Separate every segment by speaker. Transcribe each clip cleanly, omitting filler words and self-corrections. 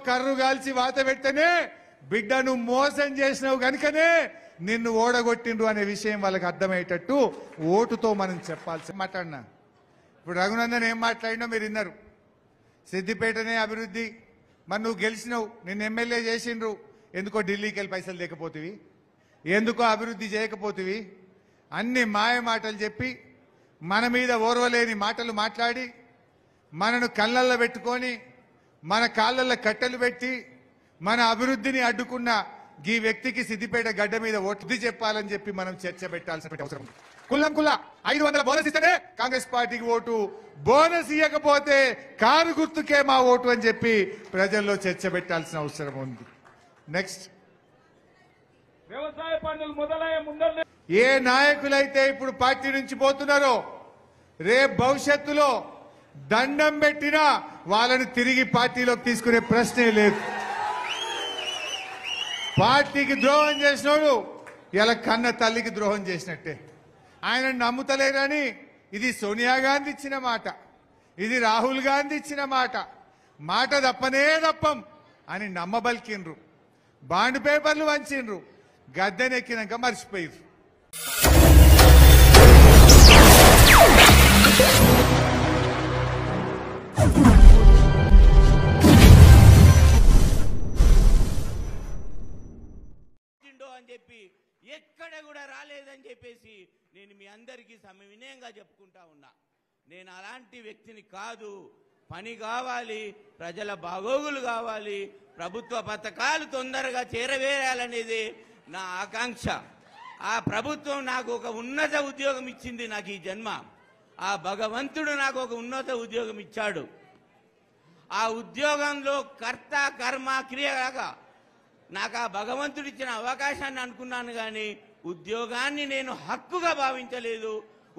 Speaker 1: కర్రు గాల్చి వాత పెడితేనే బిడ్డను మోసం చేసినావు గనుకనే నిన్ను ఓడగొట్టిండ్రు అనే విషయం వాళ్ళకి అర్థమయ్యేటట్టు ఓటుతో మనం చెప్పాల్సి మాట్లాడినా. ఇప్పుడు రఘునందన్ ఏం మాట్లాడినా మీరు విన్నారు. సిద్దిపేటనే అభివృద్ధి, మరి నువ్వు గెలిచినావు, నిన్ను ఎమ్మెల్యే చేసిండ్రు, ఎందుకో ఢిల్లీకి వెళ్ళి పైసలు లేకపోతివి, ఎందుకో అభివృద్ధి చేయకపోతివి, అన్ని మాయ మాటలు చెప్పి మన మీద ఓర్వలేని మాటలు మాట్లాడి మనను కళ్ళల్లో పెట్టుకొని మన కాళ్ళల్లో కట్టెలు పెట్టి మన అభివృద్ధిని అడ్డుకున్న ఈ వ్యక్తికి సిద్దిపేట గడ్డ మీద ఓటు చెప్పాలని చెప్పి మనం చర్చ పెట్టాల్సిన అవసరం. కుల్లం కుల్లా 500 బోనస్ ఇస్తేనే కాంగ్రెస్ పార్టీకి ఓటు, బోనస్ ఇవ్వకపోతే కారు గుర్తుకే మా ఓటు అని చెప్పి ప్రజల్లో చర్చ పెట్టాల్సిన అవసరం ఉంది. నెక్స్ట్,
Speaker 2: వ్యవసాయ పనులు మొదలయ్యే ముందర
Speaker 1: ఏ నాయకులైతే ఇప్పుడు పార్టీ నుంచి పోతున్నారో రేపు భవిష్యత్తులో దండం పెట్టినా వాళ్ళని తిరిగి పార్టీలోకి తీసుకునే ప్రశ్నే లేదు. పార్టీకి ద్రోహం చేసినోడు ఇలా కన్న తల్లికి ద్రోహం చేసినట్టే. ఆయన నమ్ముతలేరని ఇది సోనియా గాంధీ ఇచ్చిన మాట, ఇది రాహుల్ గాంధీ ఇచ్చిన మాట, మాట తప్పనే తప్పం అని నమ్మబలికిండ్రు, బాండ్ పేపర్లు వంచిండ్రు, గద్దెనెక్కినాక మర్చిపోయారు.
Speaker 3: అని చెప్పి ఎక్కడ కూడా రాలేదని చెప్పేసి నేను మీ అందరికీ వినయంగా చెప్పుకుంటా ఉన్నా. నేను అలాంటి వ్యక్తిని కాదు. పని కావాలి, ప్రజల బాగోగులు కావాలి, ప్రభుత్వ పథకాలు తొందరగా చేరవేయాలనేది నా ఆకాంక్ష. ఆ ప్రభుత్వం నాకు ఒక ఉన్నత ఉద్యోగం ఇచ్చింది. నాకు ఈ జన్మ ఆ భగవంతుడు నాకు ఒక ఉన్నత ఉద్యోగం ఇచ్చాడు. ఆ ఉద్యోగంలో కర్త కర్మ క్రియగా నాకు ఆ భగవంతుడు ఇచ్చిన అవకాశాన్ని అనుకున్నాను, కానీ ఉద్యోగాన్ని నేను హక్కుగా భావించలేదు,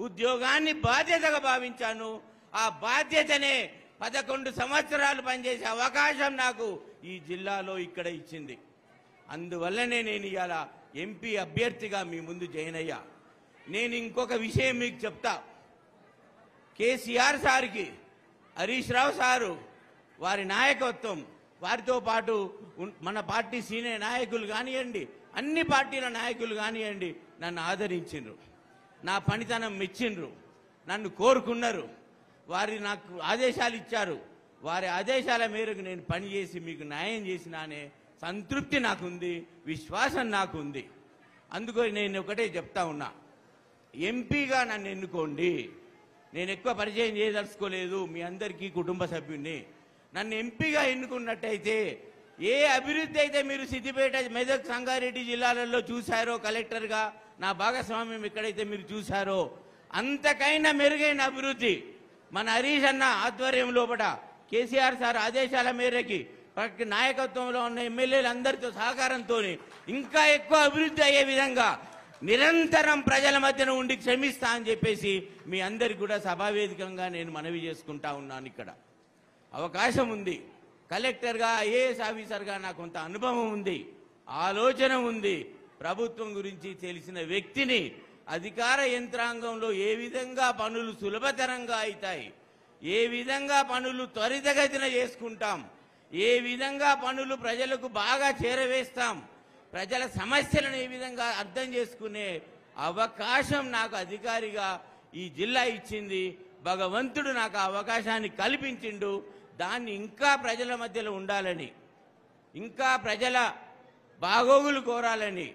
Speaker 3: ఉద్యోగాన్ని బాధ్యతగా భావించాను. ఆ బాధ్యతనే 11 సంవత్సరాలు పనిచేసే అవకాశం నాకు ఈ జిల్లాలో ఇక్కడ ఇచ్చింది. అందువల్లనే నేను ఇవాళ ఎంపీ అభ్యర్థిగా మీ ముందు జాయిన్ అయ్యా. నేను ఇంకొక విషయం మీకు చెప్తా. కేసీఆర్ సార్కి, హరీష్ రావు సారు, వారి నాయకత్వం, వారితో పాటు మన పార్టీ సీనియర్ నాయకులు కానివ్వండి, అన్ని పార్టీల నాయకులు కానివ్వండి, నన్ను ఆదరించిండ్రు, నా పనితనం మెచ్చిండ్రు, నన్ను కోరుకున్నారు, వారి నాకు ఆదేశాలు ఇచ్చారు. వారి ఆదేశాల మేరకు నేను పనిచేసి మీకు న్యాయం చేసిన అనే సంతృప్తి నాకుంది, విశ్వాసం నాకుంది. అందుకని నేను ఒకటే చెప్తా ఉన్నా, ఎంపీగా నన్ను ఎన్నుకోండి. నేను ఎక్కువ పరిచయం చేయదలుచుకోలేదు, మీ అందరికీ కుటుంబ సభ్యుడిని. నన్ను ఎంపీగా ఎన్నుకున్నట్టయితే ఏ అభివృద్ధి అయితే మీరు సిద్దిపేట, మెదక్, సంగారెడ్డి జిల్లాలలో చూశారో, కలెక్టర్గా నా భాగస్వామ్యం ఎక్కడైతే మీరు చూశారో, అంతకైనా మెరుగైన అభివృద్ధి మన హరీష్ అన్న ఆధ్వర్యం లోపల కేసీఆర్ సార్ ఆదేశాల మేరకి నాయకత్వంలో ఉన్న ఎమ్మెల్యేలందరితో సహకారంతో ఇంకా ఎక్కువ అభివృద్ధి అయ్యే విధంగా నిరంతరం ప్రజల మధ్యన ఉండి క్షమిస్తా అని చెప్పేసి మీ అందరికి కూడా సభావేదికంగా నేను మనవి చేసుకుంటా ఉన్నాను. ఇక్కడ అవకాశం ఉంది. కలెక్టర్గా, ఐఏఎస్ ఆఫీసర్గా నాకు కొంత అనుభవం ఉంది, ఆలోచన ఉంది. ప్రభుత్వం గురించి తెలిసిన వ్యక్తిని. అధికార యంత్రాంగంలో ఏ విధంగా పనులు సులభతరంగా అవుతాయి, ఏ విధంగా పనులు త్వరితగతిన చేసుకుంటాం, ఏ విధంగా పనులు ప్రజలకు బాగా చేరవేస్తాం, ప్రజల సమస్యలను ఏ విధంగా అర్థం చేసుకునే అవకాశం నాకు అధికారిగా ఈ జిల్లా ఇచ్చింది. భగవంతుడు నాకు ఆ అవకాశాన్ని కల్పించిండు. దాన్ని ఇంకా ప్రజల మధ్యలో ఉండాలని, ఇంకా ప్రజల బాగోగులు కోరాలని,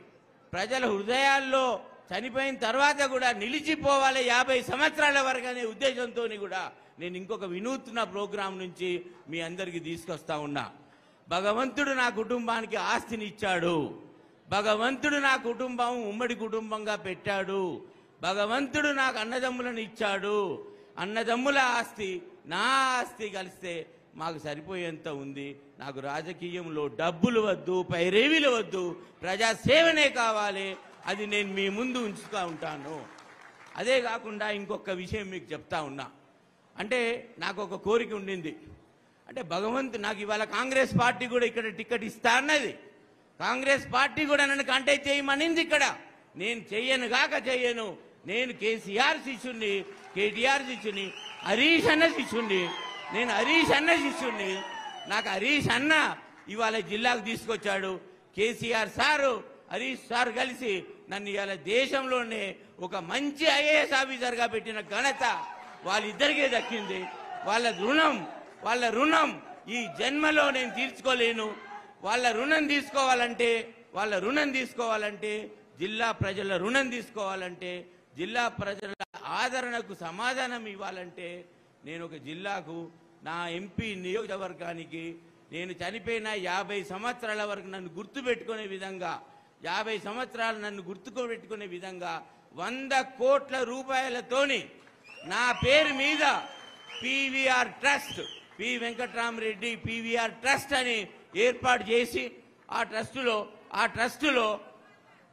Speaker 3: ప్రజల హృదయాల్లో చనిపోయిన తర్వాత కూడా నిలిచిపోవాలి 50 సంవత్సరాల వరకు అనే ఉద్దేశంతో కూడా నేను ఇంకొక వినూత్న ప్రోగ్రాం నుంచి మీ అందరికీ తీసుకొస్తా ఉన్నా. భగవంతుడు నా కుటుంబానికి ఆస్తిని ఇచ్చాడు. భగవంతుడు నా కుటుంబం ఉమ్మడి కుటుంబంగా పెట్టాడు. భగవంతుడు నాకు అన్నదమ్ములను ఇచ్చాడు. అన్నదమ్ముల ఆస్తి, నా ఆస్తి కలిస్తే మాకు సరిపోయేంత ఉంది. నాకు రాజకీయంలో డబ్బులు వద్దు, పైరేవీలు వద్దు, ప్రజాసేవనే కావాలి. అది నేను మీ ముందు ఉంచుతూ ఉంటాను. అదే కాకుండా ఇంకొక విషయం మీకు చెప్తా ఉన్నా. అంటే నాకు ఒక కోరిక ఉండింది. అంటే భగవంతుడు నాకు ఇవాళ కాంగ్రెస్ పార్టీ కూడా ఇక్కడ టికెట్ ఇస్తా అన్నది. కాంగ్రెస్ పార్టీ కూడా నన్ను కాంటాక్ట్ చేయమనింది. ఇక్కడ నేను చెయ్యను గాక చెయ్యను. నేను కేసీఆర్ శిష్యుణ్ణి, కేటీఆర్ శిష్యుని, హరీష్ అన్న శిష్యుణ్ణి. నేను హరీష్ అన్న శిష్యుణ్ణి. నాకు హరీష్ అన్న ఇవాళ జిల్లాకు తీసుకొచ్చాడు. కేసీఆర్ సారు హరీష్ సార్ కలిసి నన్ను ఇవాళ దేశంలోనే ఒక మంచి ఐఏఎస్ ఆఫీసర్గా పెట్టిన ఘనత వాళ్ళిద్దరికే దక్కింది. వాళ్ళ రుణం ఈ జన్మలో నేను తీర్చుకోలేను. వాళ్ళ రుణం తీసుకోవాలంటే జిల్లా ప్రజల రుణం తీసుకోవాలంటే, జిల్లా ప్రజల ఆదరణకు సమాధానం ఇవ్వాలంటే నేను ఒక జిల్లాకు, నా ఎంపీ నియోజకవర్గానికి నేను చనిపోయిన 50 సంవత్సరాల వరకు నన్ను గుర్తుపెట్టుకునే విధంగా 50 సంవత్సరాలు నన్ను గుర్తుపెట్టుకునే విధంగా 100 కోట్ల రూపాయలతోని నా పేరు మీద PVR trust, P Venkatramareddy PVR trust అని ఏర్పాటు చేసి ఆ ట్రస్టులో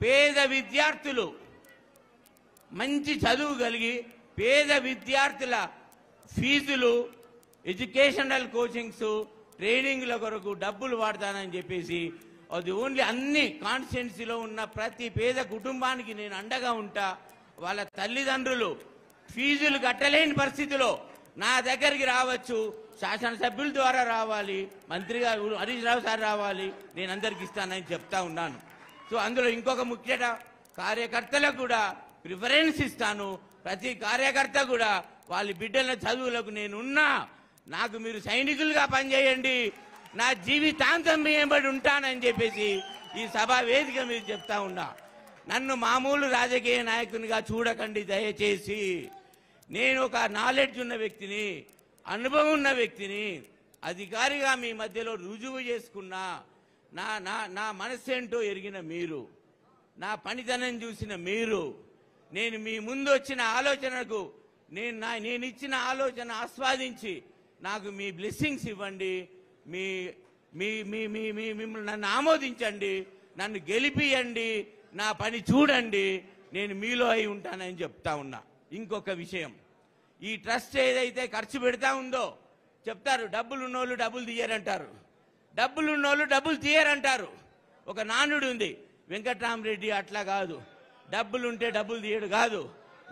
Speaker 3: పేద విద్యార్థులు, మంచి చదువు కలిగి పేద విద్యార్థుల ఫీజులు, ఎడ్యుకేషనల్ కోచింగ్స్, ట్రైనింగ్ల కొరకు డబ్బులు వాడతానని చెప్పేసి అది ఓన్లీ అన్ని కాన్స్టిట్యున్సీలో ఉన్న ప్రతి పేద కుటుంబానికి నేను అండగా ఉంటా. వాళ్ళ తల్లిదండ్రులు ఫీజులు కట్టలేని పరిస్థితిలో నా దగ్గరికి రావచ్చు, శాసనసభ్యుల ద్వారా రావాలి, మంత్రిగా హరీష్ రావు సార్ రావాలి, నేను అందరికి ఇస్తానని చెప్తా ఉన్నాను. సో అందులో ఇంకొక ముఖ్యత, కార్యకర్తలకు కూడా ప్రిఫరెన్స్ ఇస్తాను. ప్రతి కార్యకర్త కూడా వాళ్ళ బిడ్డల చదువులకు నేనున్నా, నాకు మీరు సైనికులుగా పనిచేయండి, నా జీవితాంతం మేంబడి ఉంటానని చెప్పేసి ఈ సభా వేదిక మీరు చెప్తా ఉన్నా. నన్ను మామూలు రాజకీయ నాయకునిగా చూడకండి దయచేసి. నేను ఒక నాలెడ్జ్ ఉన్న వ్యక్తిని, అనుభవం ఉన్న వ్యక్తిని, అధికారిగా మీ మధ్యలో రుజువు చేసుకున్నా. నా మనస్సేంటో ఎరిగిన మీరు, నా పనితనం చూసిన మీరు, నేను మీ ముందు వచ్చిన ఆలోచనకు నేను ఇచ్చిన ఆలోచన ఆస్వాదించి నాకు మీ బ్లెస్సింగ్స్ ఇవ్వండి, మిమ్మల్ని నన్ను ఆమోదించండి, నన్ను గెలిపియండి, నా పని చూడండి, నేను మీలో అయి ఉంటానని చెప్తా ఉన్నా. ఇంకొక విషయం, ఈ ట్రస్ట్ ఏదైతే ఖర్చు పెడతా ఉందో చెప్తారు, డబ్బులున్నోళ్ళు డబ్బులు తీయరంటారు, డబ్బులున్నోళ్ళు డబ్బులు తీయరంటారు. ఒక నానుడు ఉంది, వెంకట్రామరెడ్డి అట్లా కాదు, డబ్బులుంటే డబ్బులు తీయడు కాదు.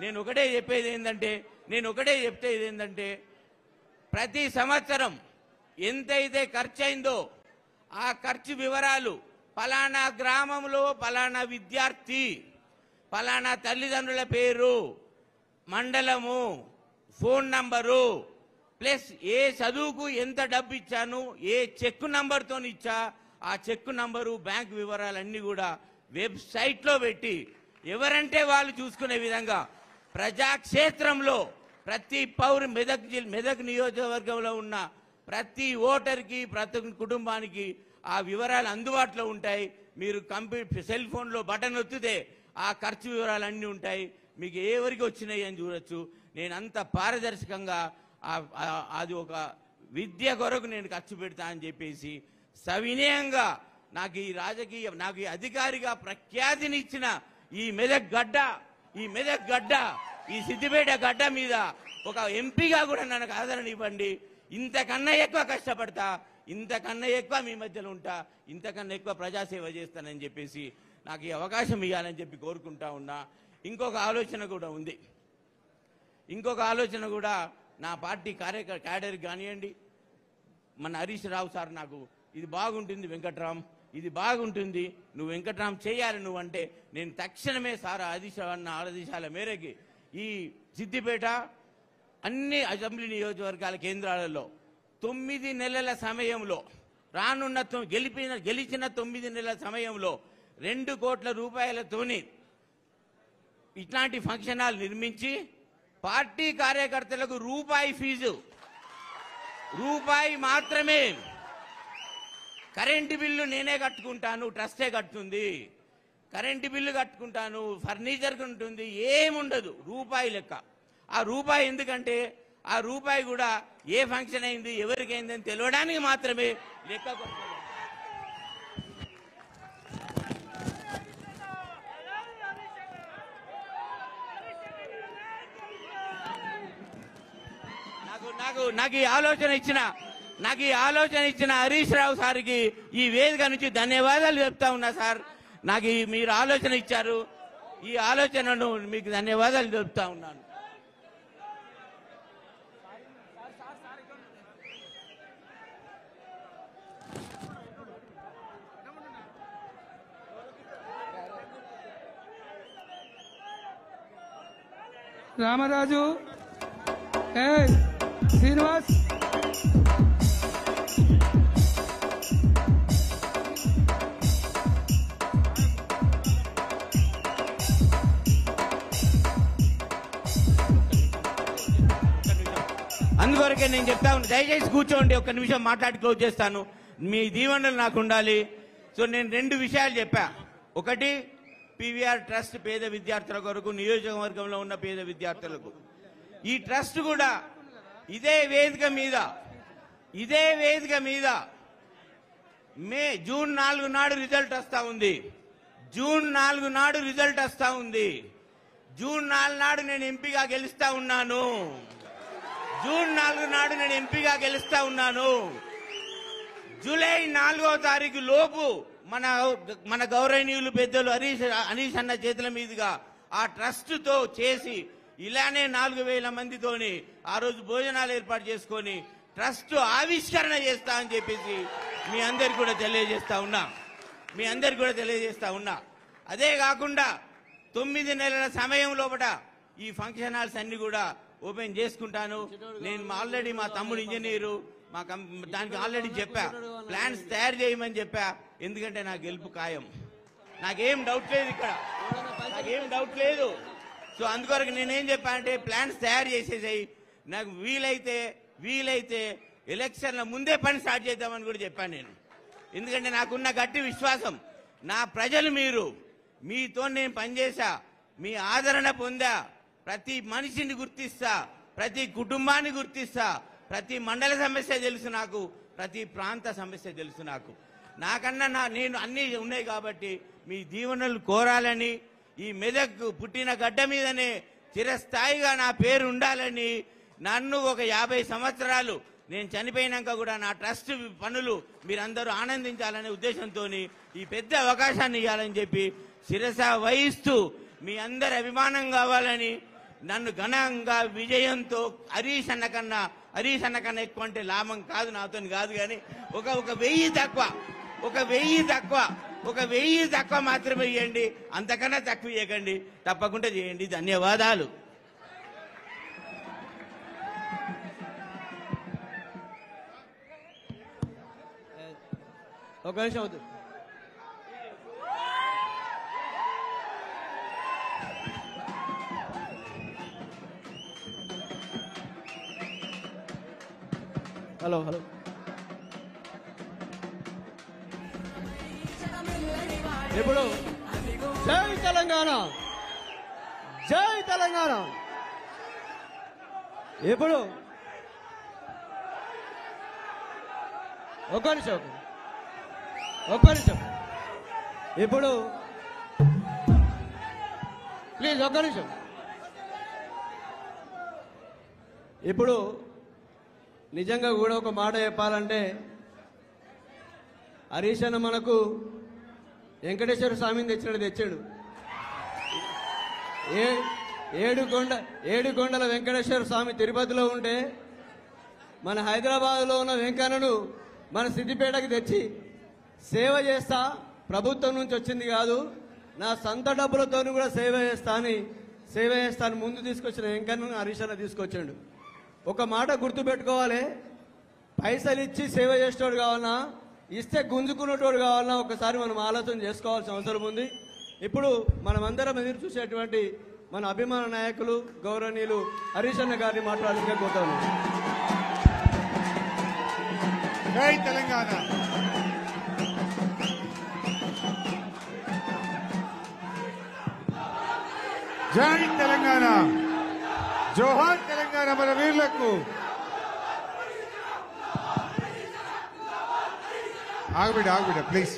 Speaker 3: నేను ఒకటే చెప్పేది ఏంటంటే ప్రతి సంవత్సరం ఎంతైతే ఖర్చు అయిందో ఆ ఖర్చు వివరాలు, పలానా గ్రామంలో పలానా విద్యార్థి, పలానా తల్లిదండ్రుల పేరు, మండలము, ఫోన్ నంబరు, ప్లస్ ఏ చదువుకు ఎంత డబ్బు ఇచ్చాను, ఏ చెక్ నంబర్తో ఇచ్చా, ఆ చెక్ నంబరు, బ్యాంక్ వివరాలన్నీ కూడా వెబ్సైట్లో పెట్టి ఎవరంటే వాళ్ళు చూసుకునే విధంగా ప్రజాక్షేత్రంలో ప్రతి పౌరు మెదక్ నియోజకవర్గంలో ఉన్న ప్రతి ఓటర్కి, ప్రతి కుటుంబానికి ఆ వివరాలు అందుబాటులో ఉంటాయి. మీరు సెల్ ఫోన్లో బటన్ ఒత్తితే ఆ ఖర్చు వివరాలు అన్నీ ఉంటాయి. మీకు ఎవరికి వచ్చినాయి అని చూడొచ్చు. నేను అంత పారదర్శకంగా అది ఒక విద్య కొరకు నేను ఖర్చు పెడతా అని చెప్పేసి సవినయంగా నాకు ఈ అధికారిగా ప్రఖ్యాతినిచ్చిన ఈ మెదక్ గడ్డ, ఈ సిద్దిపేట గడ్డ మీద ఒక ఎంపీగా కూడా నాకు ఆదరణ ఇవ్వండి. ఇంతకన్నా ఎక్కువ కష్టపడతా, ఇంతకన్నా ఎక్కువ మీ మధ్యలో ఉంటా, ఇంతకన్నా ఎక్కువ ప్రజాసేవ చేస్తానని చెప్పేసి నాకు ఈ అవకాశం ఇవ్వాలని చెప్పి కోరుకుంటా ఉన్నా. ఇంకొక ఆలోచన కూడా నా పార్టీ క్యాడర్ కానివ్వండి, మన హరీష్ రావు సార్ నాకు ఇది బాగుంటుంది వెంకట్రామ్, ఇది బాగుంటుంది, నువ్వు వెంకట్రామ్ చేయాలి నువ్వు అంటే, నేను తక్షణమే సార్ ఆదేశాల మేరకి ఈ సిద్దిపేట అన్ని అసెంబ్లీ నియోజకవర్గాల కేంద్రాలలో 9 నెలల సమయంలో, గెలిచిన 9 నెలల సమయంలో 2 కోట్ల రూపాయలతోని ఇట్లాంటి ఫంక్షన్ హాల్ నిర్మించి పార్టీ కార్యకర్తలకు రూపాయి మాత్రమే, కరెంటు బిల్లు నేనే కట్టుకుంటాను, ట్రస్టే కట్టుతుంది, కరెంటు బిల్లు కట్టుకుంటాను, ఫర్నిచర్ ఉంటుంది, ఏముండదు, రూపాయి లెక్క. ఆ రూపాయి ఎందుకంటే ఆ రూపాయి కూడా ఏ ఫంక్షన్ అయింది, ఎవరికైంది అని తెలియడానికి మాత్రమే లెక్క కొట్టాలి. నాకు ఈ ఆలోచన ఇచ్చిన హరీష్ రావు సార్కి ఈ వేదిక నుంచి ధన్యవాదాలు చెప్తా ఉన్నా. సార్, నాకు మీరు ఆలోచన ఇచ్చారు, ఈ ఆలోచనను మీకు ధన్యవాదాలు చెప్తా ఉన్నాను.
Speaker 2: రామరాజు, ఏ శ్రీనివాస్,
Speaker 3: అందువరకే నేను చెప్తా ఉన్నా, దయచేసి కూర్చోండి, ఒక్క నిమిషం మాట్లాడి క్లోజ్ చేస్తాను. మీ దీవెనలు నాకు ఉండాలి. సో నేను 2 విషయాలు చెప్పా. ఒకటి, పివిఆర్ ట్రస్ట్ పేద విద్యార్థుల కొరకు, నియోజకవర్గంలో ఉన్న పేద విద్యార్థులకు. ఈ ట్రస్ట్ కూడా ఇదే వేదిక మీద జూన్ 4 నాడు రిజల్ట్ వస్తా ఉంది. జూన్ 4 నాడు రిజల్ట్ వస్తా ఉంది. జూన్ 4 నాడు నేను ఎంపీగా గెలుస్తా ఉన్నాను. జూన్ 4 నాడు నేను ఎంపీగా గెలుస్తా ఉన్నాను. జూలై 4వ తారీఖు లోపు మన గౌరవనీయులు పెద్దలు హరీష్ అన్న చేతుల మీదుగా ఆ ట్రస్ట్ తో చేసి ఇలానే 4000 మందితోని ఆ రోజు భోజనాలు ఏర్పాటు చేసుకొని ట్రస్ట్ ఆవిష్కరణ చేస్తా అని చెప్పేసి మీ అందరికి కూడా తెలియజేస్తా ఉన్నా. అదే కాకుండా 9 నెలల సమయం లోపల ఈ ఫంక్షన్ హాల్స్ అన్ని కూడా ఓపెన్ చేసుకుంటాను. నేను ఆల్రెడీ మా తమ్ముడు ఇంజనీరు, దానికి ఆల్రెడీ చెప్పా, ప్లాన్స్ తయారు చేయమని చెప్పా. ఎందుకంటే నా గెలుపు ఖాయం, నాకేం డౌట్ లేదు, ఇక్కడ నాకేం డౌట్ లేదు. సో అందుకొరకు నేనేం చెప్పా అంటే, ప్లాన్స్ తయారు చేసేసాయి, నాకు వీలైతే ఎలక్షన్ల ముందే పని స్టార్ట్ చేద్దామని కూడా చెప్పాను నేను. ఎందుకంటే నాకున్న గట్టి విశ్వాసం, నా ప్రజలు మీతో నేను పనిచేశా, మీ ఆదరణ పొందా, ప్రతి మనిషిని గుర్తిస్తా, ప్రతి కుటుంబాన్ని గుర్తిస్తా, ప్రతి మండల సమస్య తెలుసు నాకు, ప్రతి ప్రాంత సమస్య తెలుసు నాకు. నాకన్నా నేను అన్నీ ఉన్నాయి కాబట్టి మీ దీవెనలు కోరాలని, ఈ మెదక్ పుట్టిన గడ్డ మీదనే చిరస్థాయిగా నా పేరు ఉండాలని, నన్ను ఒక 50 సంవత్సరాలు నేను చనిపోయినాక కూడా నా ట్రస్ట్ పనులు మీరందరూ ఆనందించాలనే ఉద్దేశంతో ఈ పెద్ద అవకాశాన్ని ఇవ్వాలని చెప్పి శిరస వహిస్తూ మీ అందరి అభిమానం కావాలని, నన్ను ఘనంగా విజయంతో హరీష్ అన్న కన్నా ఎక్కువ అంటే లాభం కాదు, నాతో కాదు, కానీ ఒక 1000 తక్కువ మాత్రమే ఇవ్వండి, అంతకన్నా తక్కువ ఇవ్వకండి, తప్పకుండా చేయండి. ధన్యవాదాలు.
Speaker 4: ఒక నిమిషం అవుతుంది. హలో ఇప్పుడు జై తెలంగాణ, ఇప్పుడు ఒక్క నిమిషం ఇప్పుడు ప్లీజ్ ఒక్క నిమిషం. ఇప్పుడు నిజంగా కూడా ఒక మాట చెప్పాలంటే, హరీష్ అన్న మనకు వెంకటేశ్వర స్వామిని తెచ్చాడు. ఏడుకొండల వెంకటేశ్వర స్వామి తిరుపతిలో ఉంటే, మన హైదరాబాద్లో ఉన్న వెంకన్నను మన సిద్దిపేటకి తెచ్చి సేవ చేస్తా, ప్రభుత్వం నుంచి వచ్చింది కాదు, నా సొంత డబ్బులతో కూడా సేవ చేస్తాను ముందు తీసుకొచ్చిన వెంకన్నను హరీష్ అన్న తీసుకొచ్చాడు. ఒక మాట గుర్తుపెట్టుకోవాలి, పైసలు ఇచ్చి సేవ చేసేటోడు కావాలన్నా, ఇస్తే గుంజుకునేటోడు కావాలన్నా ఒకసారి మనం ఆలోచన చేసుకోవాల్సిన అవసరం ఉంది. ఇప్పుడు మనమందరం ఎదురు చూసేటువంటి మన అభిమాన నాయకులు గౌరవనీయులు హరీష్ అన్న గారిని మాట్లాడాలని కోరుతాను.
Speaker 1: జై తెలంగాణ. జై తెలంగాణ. జోహార్ తెలంగాణ మన వీరులకు. ఆగబిడ ప్లీజ్.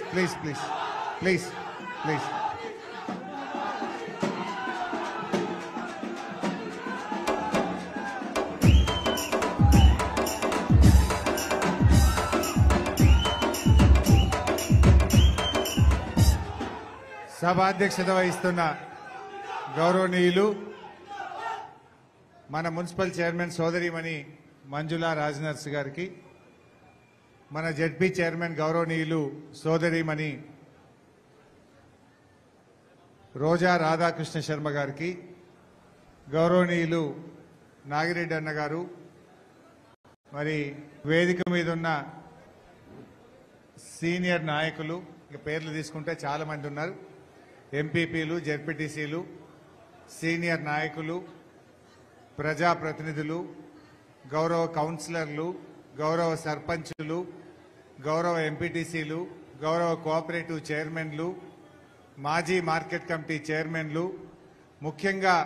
Speaker 1: సభాధ్యక్షత వహిస్తున్న గౌరవనీయులు మన మున్సిపల్ చైర్మన్ సోదరిమణి మంజులా రాజనర్స్ గారికి, మన జెడ్పీ చైర్మన్ గౌరవనీయులు సోదరిమణి రోజా రాధాకృష్ణ శర్మ గారికి, గౌరవనీయులు నాగిరెడ్డి అన్న గారు, మరి వేదిక మీద ఉన్న సీనియర్ నాయకులు, ఇక పేర్లు తీసుకుంటే చాలా మంది ఉన్నారు, ఎంపీపీలు, జెడ్పీటీసీలు, సీనియర్ నాయకులు, ప్రజాప్రతినిధులు, గౌరవ కౌన్సిలర్లు, గౌరవ సర్పంచులు, గౌరవ ఎంపీటీసీలు, గౌరవ కోఆపరేటివ్ చైర్మన్లు, మాజీ మార్కెట్ కమిటీ చైర్మన్లు, ముఖ్యంగా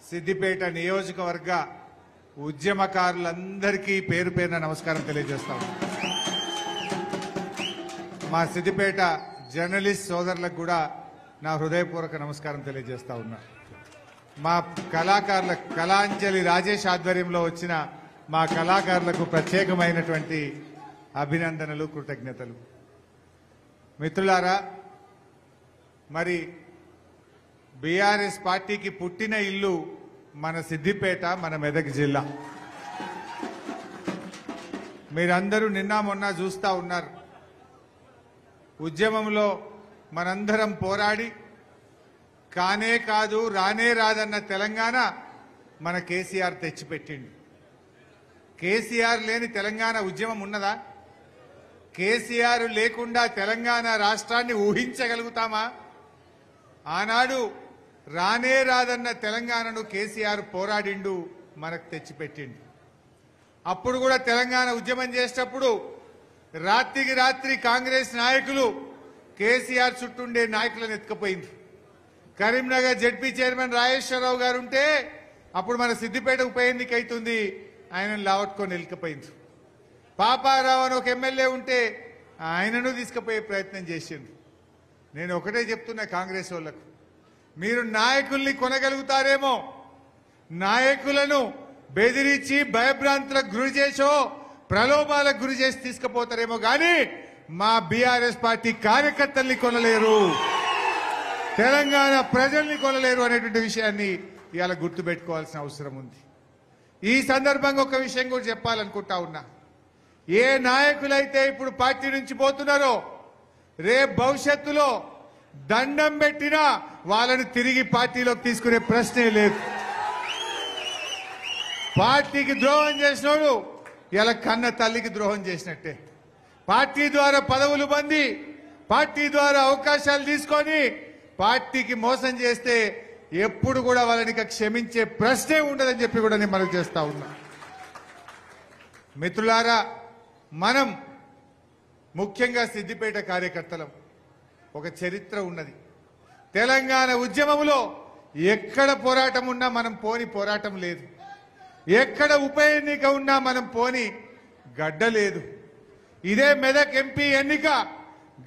Speaker 1: సిద్దిపేట నియోజకవర్గ ఉద్యమకారులందరికీ పేరు పేరున నమస్కారం తెలియజేస్తాం. మా సిద్దిపేట జర్నలిస్ట్ సోదరులకు కూడా నా హృదయపూర్వక నమస్కారం తెలియజేస్తా ఉన్నా. మా కళాకారుల కళాంజలి రాజేష్ ఆధ్వర్యంలో వచ్చిన మా కళాకారులకు ప్రత్యేకమైనటువంటి అభినందనలు, కృతజ్ఞతలు. మిత్రులారా, మరి బీఆర్ఎస్ పార్టీకి పుట్టిన ఇల్లు మన సిద్దిపేట, మన మెదక్ జిల్లా. మీరందరూ నిన్న మొన్న చూస్తా ఉన్నారు. ఉద్యమంలో మనందరం పోరాడి కానే కాదు రానే రాదన్న తెలంగాణ మన కేసీఆర్ తెచ్చిపెట్టిండు. కేసీఆర్ లేని తెలంగాణ ఉద్యమం ఉన్నదా? కేసీఆర్ లేకుండా తెలంగాణ రాష్ట్రాన్ని ఊహించగలుగుతామా? ఆనాడు రానే రాదన్న తెలంగాణను కేసీఆర్ పోరాడిండు, మనకు తెచ్చిపెట్టిండు. అప్పుడు కూడా తెలంగాణ ఉద్యమం చేసేటప్పుడు రాత్రికి రాత్రి కాంగ్రెస్ నాయకులు కేసీఆర్ చుట్టూండే నాయకులను ఎత్తుకుపోయింది. కరీంనగర్ జెడ్పీ చైర్మన్ రాజేశ్వరరావు గారు ఉంటే అప్పుడు మన సిద్దిపేట ఉప ఎన్నిక అవుతుంది, ఆయనను లావట్టుకొని వెళ్ళిపోయింది. పాపారావు అని ఒక ఎమ్మెల్యే ఉంటే ఆయనను తీసుకుపోయే ప్రయత్నం చేసిండు. నేను ఒకటే చెప్తున్నా కాంగ్రెస్ వాళ్లకు, మీరు నాయకుల్ని కొనగలుగుతారేమో, నాయకులను బెదిరించి భయభ్రాంతులకు గురి చేసో ప్రలోభాలకు గురి చేసి తీసుకుపోతారేమో కానీ మా బీఆర్ఎస్ పార్టీ కార్యకర్తల్ని కొనలేరు, తెలంగాణ ప్రజల్ని కొనలేరు అనేటువంటి విషయాన్ని ఇవాళ గుర్తుపెట్టుకోవాల్సిన అవసరం ఉంది. ఈ సందర్భంగా ఒక విషయం కూడా చెప్పాలనుకుంటా ఉన్నా. ఏ నాయకులైతే ఇప్పుడు పార్టీ నుంచి పోతున్నారో రేపు భవిష్యత్తులో దండం పెట్టినా వాళ్ళని తిరిగి పార్టీలోకి తీసుకునే ప్రశ్నే లేదు. పార్టీకి ద్రోహం చేసినోడు ఇలా కన్న తల్లికి ద్రోహం చేసినట్టే. పార్టీ ద్వారా పదవులు పొంది, పార్టీ ద్వారా అవకాశాలు తీసుకొని పార్టీకి మోసం చేస్తే ఎప్పుడు కూడా వాళ్ళని క్షమించే ప్రశ్నే ఉండదని చెప్పి కూడా నేను మనకు చేస్తా ఉన్నా. మిత్రులారా, మనం ముఖ్యంగా సిద్దిపేట కార్యకర్తలం ఒక చరిత్ర ఉన్నది. తెలంగాణ ఉద్యమంలో ఎక్కడ పోరాటం ఉన్నా మనం పోని పోరాటం లేదు, ఎక్కడ ఉప ఎన్నిక ఉన్నా మనం పోని గడ్డ లేదు. ఇదే మెదక్ ఎంపీ ఎన్నిక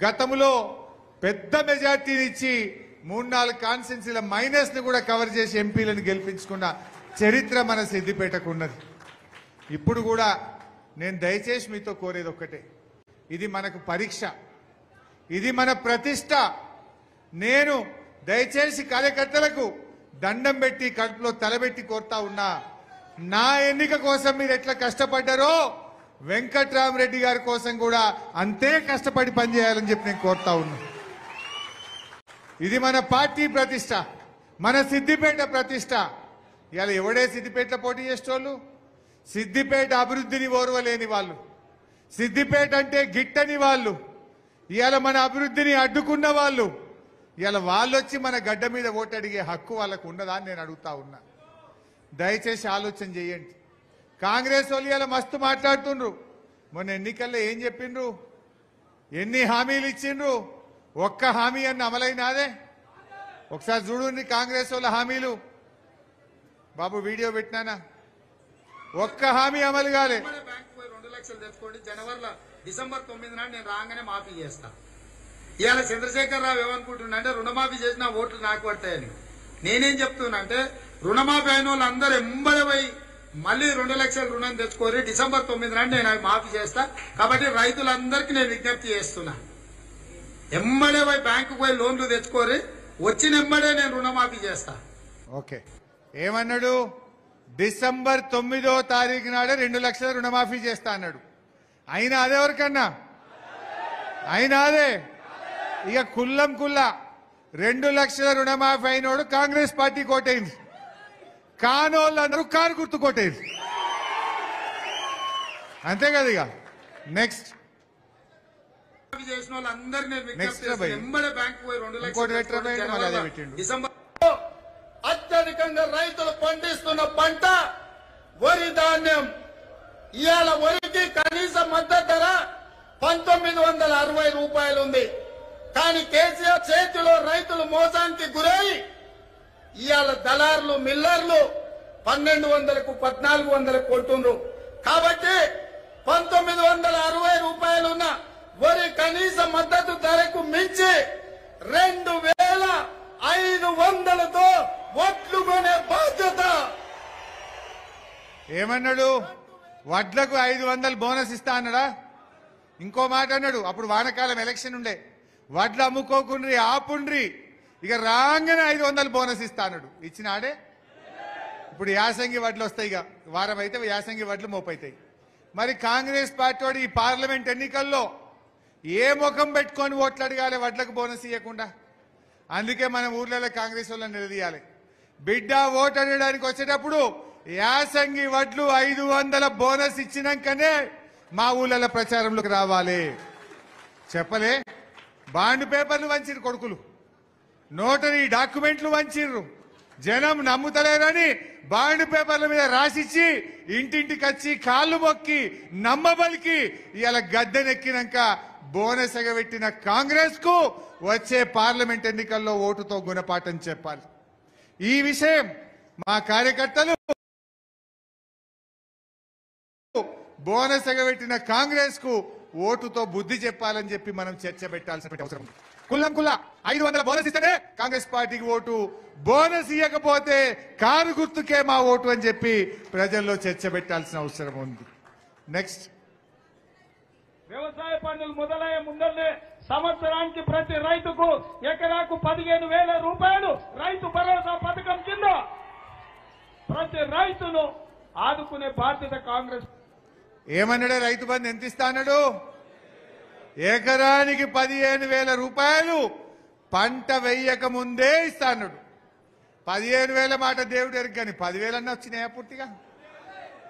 Speaker 1: గతంలో పెద్ద మెజార్టీనిచ్చి 3-4 కాన్స్టిట్యున్సీల మైనస్ ని కూడా కవర్ చేసి ఎంపీలను గెలిపించుకున్న చరిత్ర మన సిద్దిపేటకు ఉన్నది. ఇప్పుడు కూడా నేను దయచేసి మీతో కోరేది ఒక్కటే, ఇది మనకు పరీక్ష, ఇది మన ప్రతిష్ట. నేను దయచేసి కార్యకర్తలకు దండం పెట్టి కడుపులో తలబెట్టి కోరుతా ఉన్నా, నా ఎన్నిక కోసం మీరు ఎట్లా కష్టపడ్డారో వెంకట్రామరెడ్డి గారి కోసం కూడా అంతే కష్టపడి పనిచేయాలని చెప్పి నేను కోరుతా ఉన్నా. ఇది మన పార్టీ ప్రతిష్ట, మన సిద్దిపేట ప్రతిష్ట. ఇవాళ ఎవడే సిద్దిపేటలో పోటీ చేసేటోళ్ళు? సిద్దిపేట అభివృద్ధిని ఓర్వలేని వాళ్ళు, సిద్దిపేట అంటే గిట్టని వాళ్ళు, ఇవాళ మన అభివృద్ధిని అడ్డుకున్న వాళ్ళు, ఇవాళ వాళ్ళు వచ్చి మన గడ్డ మీద ఓటు అడిగే హక్కు వాళ్ళకు ఉన్నదా అని నేను అడుగుతా ఉన్నా. దయచేసి ఆలోచన చేయండి. కాంగ్రెస్ వాళ్ళు ఇవాళ మస్తు మాట్లాడుతుండ్రు. మొన్న ఎన్నికల్లో ఏం చెప్పిండ్రు? ఎన్ని హామీలు ఇచ్చిండ్రు? ఒక్క హామీ అన్న అమలైనాదే? ఒకసారి చూడండి కాంగ్రెస్ వాళ్ళ హామీలు. బాబు వీడియో పెట్టినానా? ఒక్క హామీ అమలు కాలే.
Speaker 5: 2 లక్షలు తెచ్చుకోండి, జనవరిలో డిసెంబర్ 9 నాడు నేను రాగానే మాఫీ చేస్తా. ఇవాళ చంద్రశేఖర్ రావు ఏమనుకుంటున్నా అంటే రుణమాఫీ చేసిన ఓట్లు నాకు పడతాయని. నేనేం చెప్తున్నా అంటే రుణమాఫీ అయిన వాళ్ళు అందరూ ఎంబడి పోయి మళ్ళీ 2 లక్షల రుణం తెచ్చుకోరి, డిసెంబర్ 9 నాడు నేను అవి మాఫీ చేస్తా. కాబట్టి రైతులందరికీ నేను విజ్ఞప్తి చేస్తున్నా, ఎంబడే పోయి బ్యాంకు పోయి లోన్లు తెచ్చుకోరి, వచ్చిన ఎంబడే నేను రుణమాఫీ చేస్తా.
Speaker 1: ఓకే, ఏమన్నాడు? డిసెంబర్ 9వ తారీఖు నాడే 2 లక్షల రుణమాఫీ చేస్తా అన్నాడు. అయినా అదే ఎవరికన్నా? అయినా అదే ఇక కుల్లం కుల్లా 2 లక్షల రుణమాఫీ అయినోడు కాంగ్రెస్ పార్టీ కోటైంది. కానోళ్ళందరూ కారు గుర్తు కొట్టేది. అంతే కదా ఇక. నెక్స్ట్
Speaker 5: చేసిన వాళ్ళందరూ నేను
Speaker 1: Next
Speaker 5: విజ్ఞప్తి
Speaker 1: రా భయ్.
Speaker 5: చేస్తున్నా. ఎంబడే బ్యాంక్ పోయి 2
Speaker 1: ఇంకోటి పెట్టరా భయ్,
Speaker 5: లక్షలు
Speaker 1: మళ్ళీ అదే పెట్టిండు.
Speaker 5: డిసెంబర్ అత్యధికంగా రైతులు పండిస్తున్న పంట వరి ధాన్యం. ఇవాళ వరికి కనీస మద్దతు ధర 1960 రూపాయలు ఉంది. కానీ కేసీఆర్ చేతిలో రైతులు మోసానికి గురై ఇవాళ దళారులు మిల్లర్లు 1200కు 1400 కొంటున్నారు. కాబట్టి 1960 రూపాయలు ఉన్న వరి కనీస మద్దతు ధరకు మించి 2500తో ఓట్లు కొనే బాధ్యత.
Speaker 1: ఏమన్నాడు? వడ్లకు 500 బోనస్ ఇస్తా అన్నాడా? ఇంకో మాట అన్నాడు. అప్పుడు వానకాలం ఎలక్షన్ ఉండే, వడ్లు అమ్ముకోకుండ్రి ఆపుండ్రి, ఇక రాగానే 500 బోనస్ ఇస్తా అన్నాడు. ఇచ్చినాడే? ఇప్పుడు యాసంగి వడ్లు వస్తాయి, ఇక వారం అయితే యాసంగి వడ్లు మోపైతాయి. మరి కాంగ్రెస్ పార్టీ వాడు ఈ పార్లమెంట్ ఎన్నికల్లో ఏ ముఖం పెట్టుకొని ఓట్లు అడగాలి వడ్లకు బోనస్ ఇవ్వకుండా? అందుకే మన ఊర్లలో కాంగ్రెస్ వాళ్ళని నిలదీయాలి. బిడ్డ ఓటు అడగడానికి వచ్చేటప్పుడు యాసంగి వడ్లు 500 బోనస్ ఇచ్చినాకనే మా ఊళ్ళలో ప్రచారంలోకి రావాలి. చెప్పలే? బాండ్ పేపర్లు వంచిరు కొడుకులు, నోటరీ డాక్యుమెంట్లు వంచిర్రు, జనం నమ్ముతలేరని బాండ్ పేపర్ల మీద రాసిచ్చి ఇంటింటికి వచ్చి కాళ్ళు మొక్కి నమ్మబలికి ఇలా గద్దెనెక్కినాక బోనస్ ఎగబెట్టిన కాంగ్రెస్ కు వచ్చే పార్లమెంట్ ఎన్నికల్లో ఓటుతో గుణపాఠం చెప్పాలి. ఈ విషయం మా కార్యకర్తలు బోనస్ ఎగబెట్టిన కాంగ్రెస్ కు ఓటుతో బుద్ధి చెప్పాలని చెప్పి మనం చర్చ పెట్టాల్సిన అవసరం ఉంది. కుల్లం కుల్లా 500 బోనస్ ఇస్తేనే కాంగ్రెస్ పార్టీకి ఓటు, బోనస్ ఇవ్వకపోతే కారు గుర్తుకే మా ఓటు అని చెప్పి ప్రజల్లో చర్చ పెట్టాల్సిన అవసరం ఉంది. నెక్స్ట్,
Speaker 6: వ్యవసాయ పనులు మొదలయ్యే ముందరనే సంవత్సరానికి ప్రతి రైతుకు ఎకరాకు 15,000 రూపాయలు రైతు భరోసా పథకం కింద ప్రతి రైతును ఆదుకునే బాధ్యత కాంగ్రెస్.
Speaker 1: ఏమన్నాడు? రైతు బంధు ఎంత ఇస్తా అన్నాడు? ఎకరానికి 15,000 రూపాయలు పంట వెయ్యక ముందే ఇస్తా అన్నాడు. 15,000 మాట దేవుడు ఎరుగు, కానీ 10,000 అన్న వచ్చినాయా పూర్తిగా?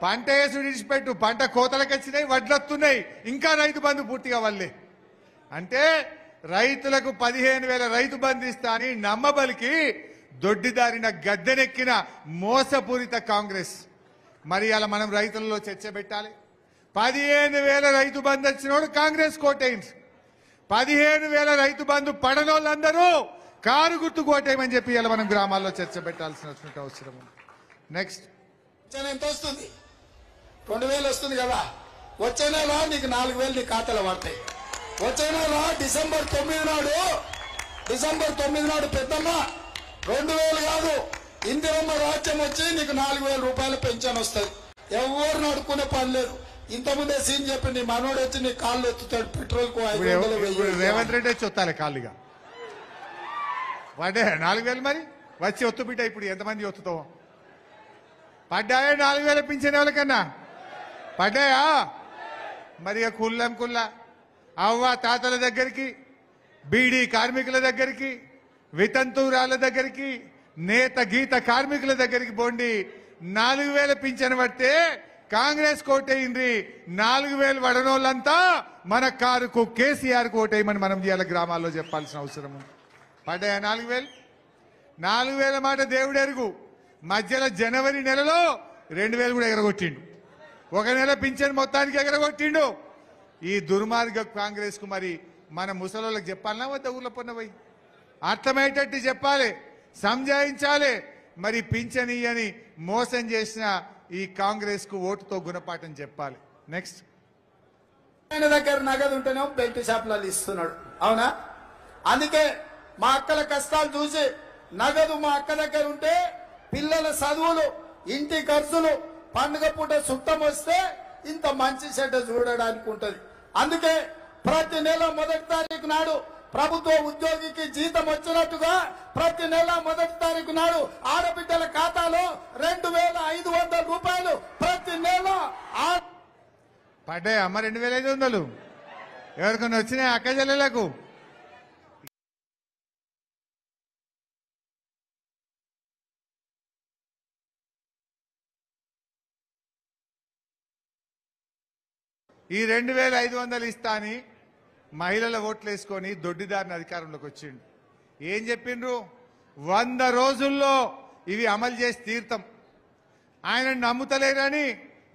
Speaker 1: పంట వేసి విడిచిపెట్టు, పంట కోతలకు వచ్చినాయి, వడ్లు వస్తున్నాయి, ఇంకా రైతు బంధు పూర్తిగా వల్లే. అంటే రైతులకు 15,000 రైతు బంధు ఇస్తా అని నమ్మబలికి దొడ్డిదారిన గద్దెనెక్కిన మోసపూరిత కాంగ్రెస్. మరి అలా మనం రైతులలో చర్చ పెట్టాలి. 15,000 రైతు బంధు వచ్చినోడు కాంగ్రెస్ కోటైంది, 15,000 రైతు బంధు పడనోళ్ళందరూ కారు గుర్తు కోటేయమని చెప్పి ఇలా మనం గ్రామాల్లో చర్చ పెట్టాల్సిన అవసరం ఉంది. నెక్స్ట్,
Speaker 5: ఎంత వస్తుంది? 2,000 వస్తుంది కదా. వచ్చే నెల నీకు 4,000 నీ ఖాతాలో పడతాయి. వచ్చే నెల డిసెంబర్ 9 నాడు పెద్దమ్మ 2,000 కాదు, ఇందిరమ్మ రాజ్యం వచ్చి నీకు 4,000 రూపాయల పెన్షన్ వస్తుంది. ఎవరు నడుకునే పని లేదు. ఇంతకుముందే సీన్ చెప్పి నీ మనోడు వచ్చి నీ కాళ్ళు ఎత్తుతాడు పెట్రోల్ కు
Speaker 1: ఇప్పుడు రేవంత్ రెడ్డి వచ్చి వస్తాలే కాళ్ళుగా పడ్డా 4,000. మరి వచ్చి ఒత్తు బిడ్డ ఇప్పుడు ఎంతమంది ఒత్తుతావు? పడ్డాయా 4,000 పింఛన్ ఎవరికన్నా? పడ్డాయా? మరి ఇక కుల్లం కుల్లా అవ్వ తాతల దగ్గరికి, బీడీ కార్మికుల దగ్గరికి, వితంతువురాళ్ళ దగ్గరికి, నేత గీత కార్మికుల దగ్గరికి పోండి. 4,000 పింఛన్ పడితే కాంగ్రెస్ కోటేయండి, 4,000 వడనోళ్ళంతా మన కారుకు కేసీఆర్ కోటేయమని మనం ఇవాళ గ్రామాల్లో చెప్పాల్సిన అవసరం ఉంది. పడ్డాయా 4,000? 4,000 మాట దేవుడు ఎరుగు. మధ్యలో జనవరి నెలలో 2,000 కూడా ఎగరగొట్టిండు. ఒక నెల పింఛన్ మొత్తానికి ఎగరగొట్టిండు. ఈ దుర్మార్గ కాంగ్రెస్ కు మరి మన ముసలోళ్ళకి చెప్పాలన్నా వద్ద ఊర్లో పొన్నపోయి అర్థమయ్యేటట్టు చెప్పాలి, సంజాయించాలి. మరి పింఛన్ ఇయ్యని మోసం చేసిన ఈ కాంగ్రెస్ కు ఓటుతో గుణపాఠం చెప్పాలి. నెక్స్ట్,
Speaker 5: ఆయన దగ్గర నగదు ఉంటేనే బెల్ట్ షాప్లలో ఇస్తున్నాడు, అవునా? అందుకే మా అక్కల కష్టాలు చూసి నగదు మా అక్క దగ్గర ఉంటే పిల్లల చదువులు, ఇంటి ఖర్చులు, పండుగ పూట చుట్టం వస్తే ఇంత మంచి చెడ్డ చూడడానికి ఉంటది. అందుకే ప్రతి నెల 1వ తారీఖు నాడు ప్రభుత్వ ఉద్యోగికి జీతం వచ్చినట్టుగా ప్రతి నెల 1వ తారీఖు నాడు ఆడబిడ్డల ఖాతాలో 2,500 రూపాయలు ప్రతి నెల
Speaker 1: పడ్డాయి అమ్మ 2,500 ఎవరికన్నా వచ్చినాయి అక్క చెల్లెలకు? ఈ 2500 ఇస్తా అని మహిళల ఓట్లు వేసుకొని దొడ్డిదారిని అధికారంలోకి వచ్చిండు. ఏం చెప్పిండ్రు? 100 రోజుల్లో ఇవి అమలు చేసి తీర్థం. ఆయన నమ్ముతలేరని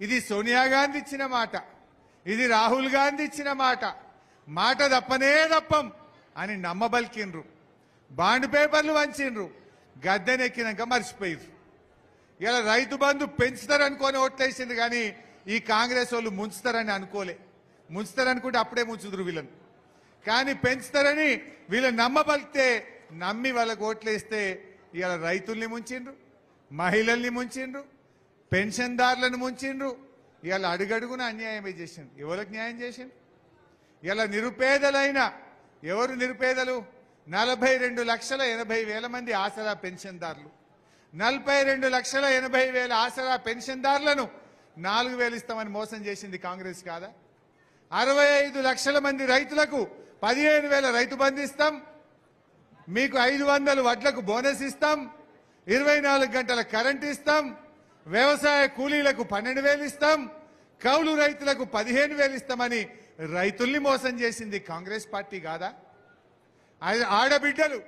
Speaker 1: ఇది సోనియా గాంధీ ఇచ్చిన మాట, ఇది రాహుల్ గాంధీ ఇచ్చిన మాట, మాట తప్పనే తప్పం అని నమ్మబలికిండ్రు. బాండ్ పేపర్లు వంచిండ్రు. గద్దెనెక్కినాక మర్చిపోయారు. ఇలా రైతు బంధు పెంచుతారనుకొని ఓట్లేసింది కానీ ఈ కాంగ్రెస్ వాళ్ళు ముంచుతారని అనుకోలే. ముంచుతారనుకుంటే అప్పుడే ముంచుదురు వీళ్ళని. కానీ పెంచుతారని వీళ్ళు నమ్మబలితే నమ్మి వాళ్ళకు ఓట్లేస్తే ఇలా రైతుల్ని ముంచిండ్రు, మహిళల్ని ముంచిండ్రు, పెన్షన్దారులను ముంచిండ్రు. ఇవాళ అడుగడుగున అన్యాయమే చేసిండ్రు. ఎవరికి న్యాయం చేసిండ్రు? ఇలా నిరుపేదలైన ఎవరు నిరుపేదలు? 42,80,000 మంది ఆసరా పెన్షన్దారులు. 42,80,000 ఆసరా పెన్షన్దారులను 4,000 ఇస్తామని మోసం చేసింది కాంగ్రెస్ కాదా? 65 లక్షల మంది రైతులకు 15,000 రైతు బంధు ఇస్తాం, మీకు 500 వడ్లకు బోనస్ ఇస్తాం, 24 గంటల కరెంట్ ఇస్తాం, వ్యవసాయ కూలీలకు 12,000 ఇస్తాం, కౌలు రైతులకు 15,000 ఇస్తామని రైతుల్ని మోసం చేసింది కాంగ్రెస్ పార్టీ కాదా? ఆడబిడ్డలు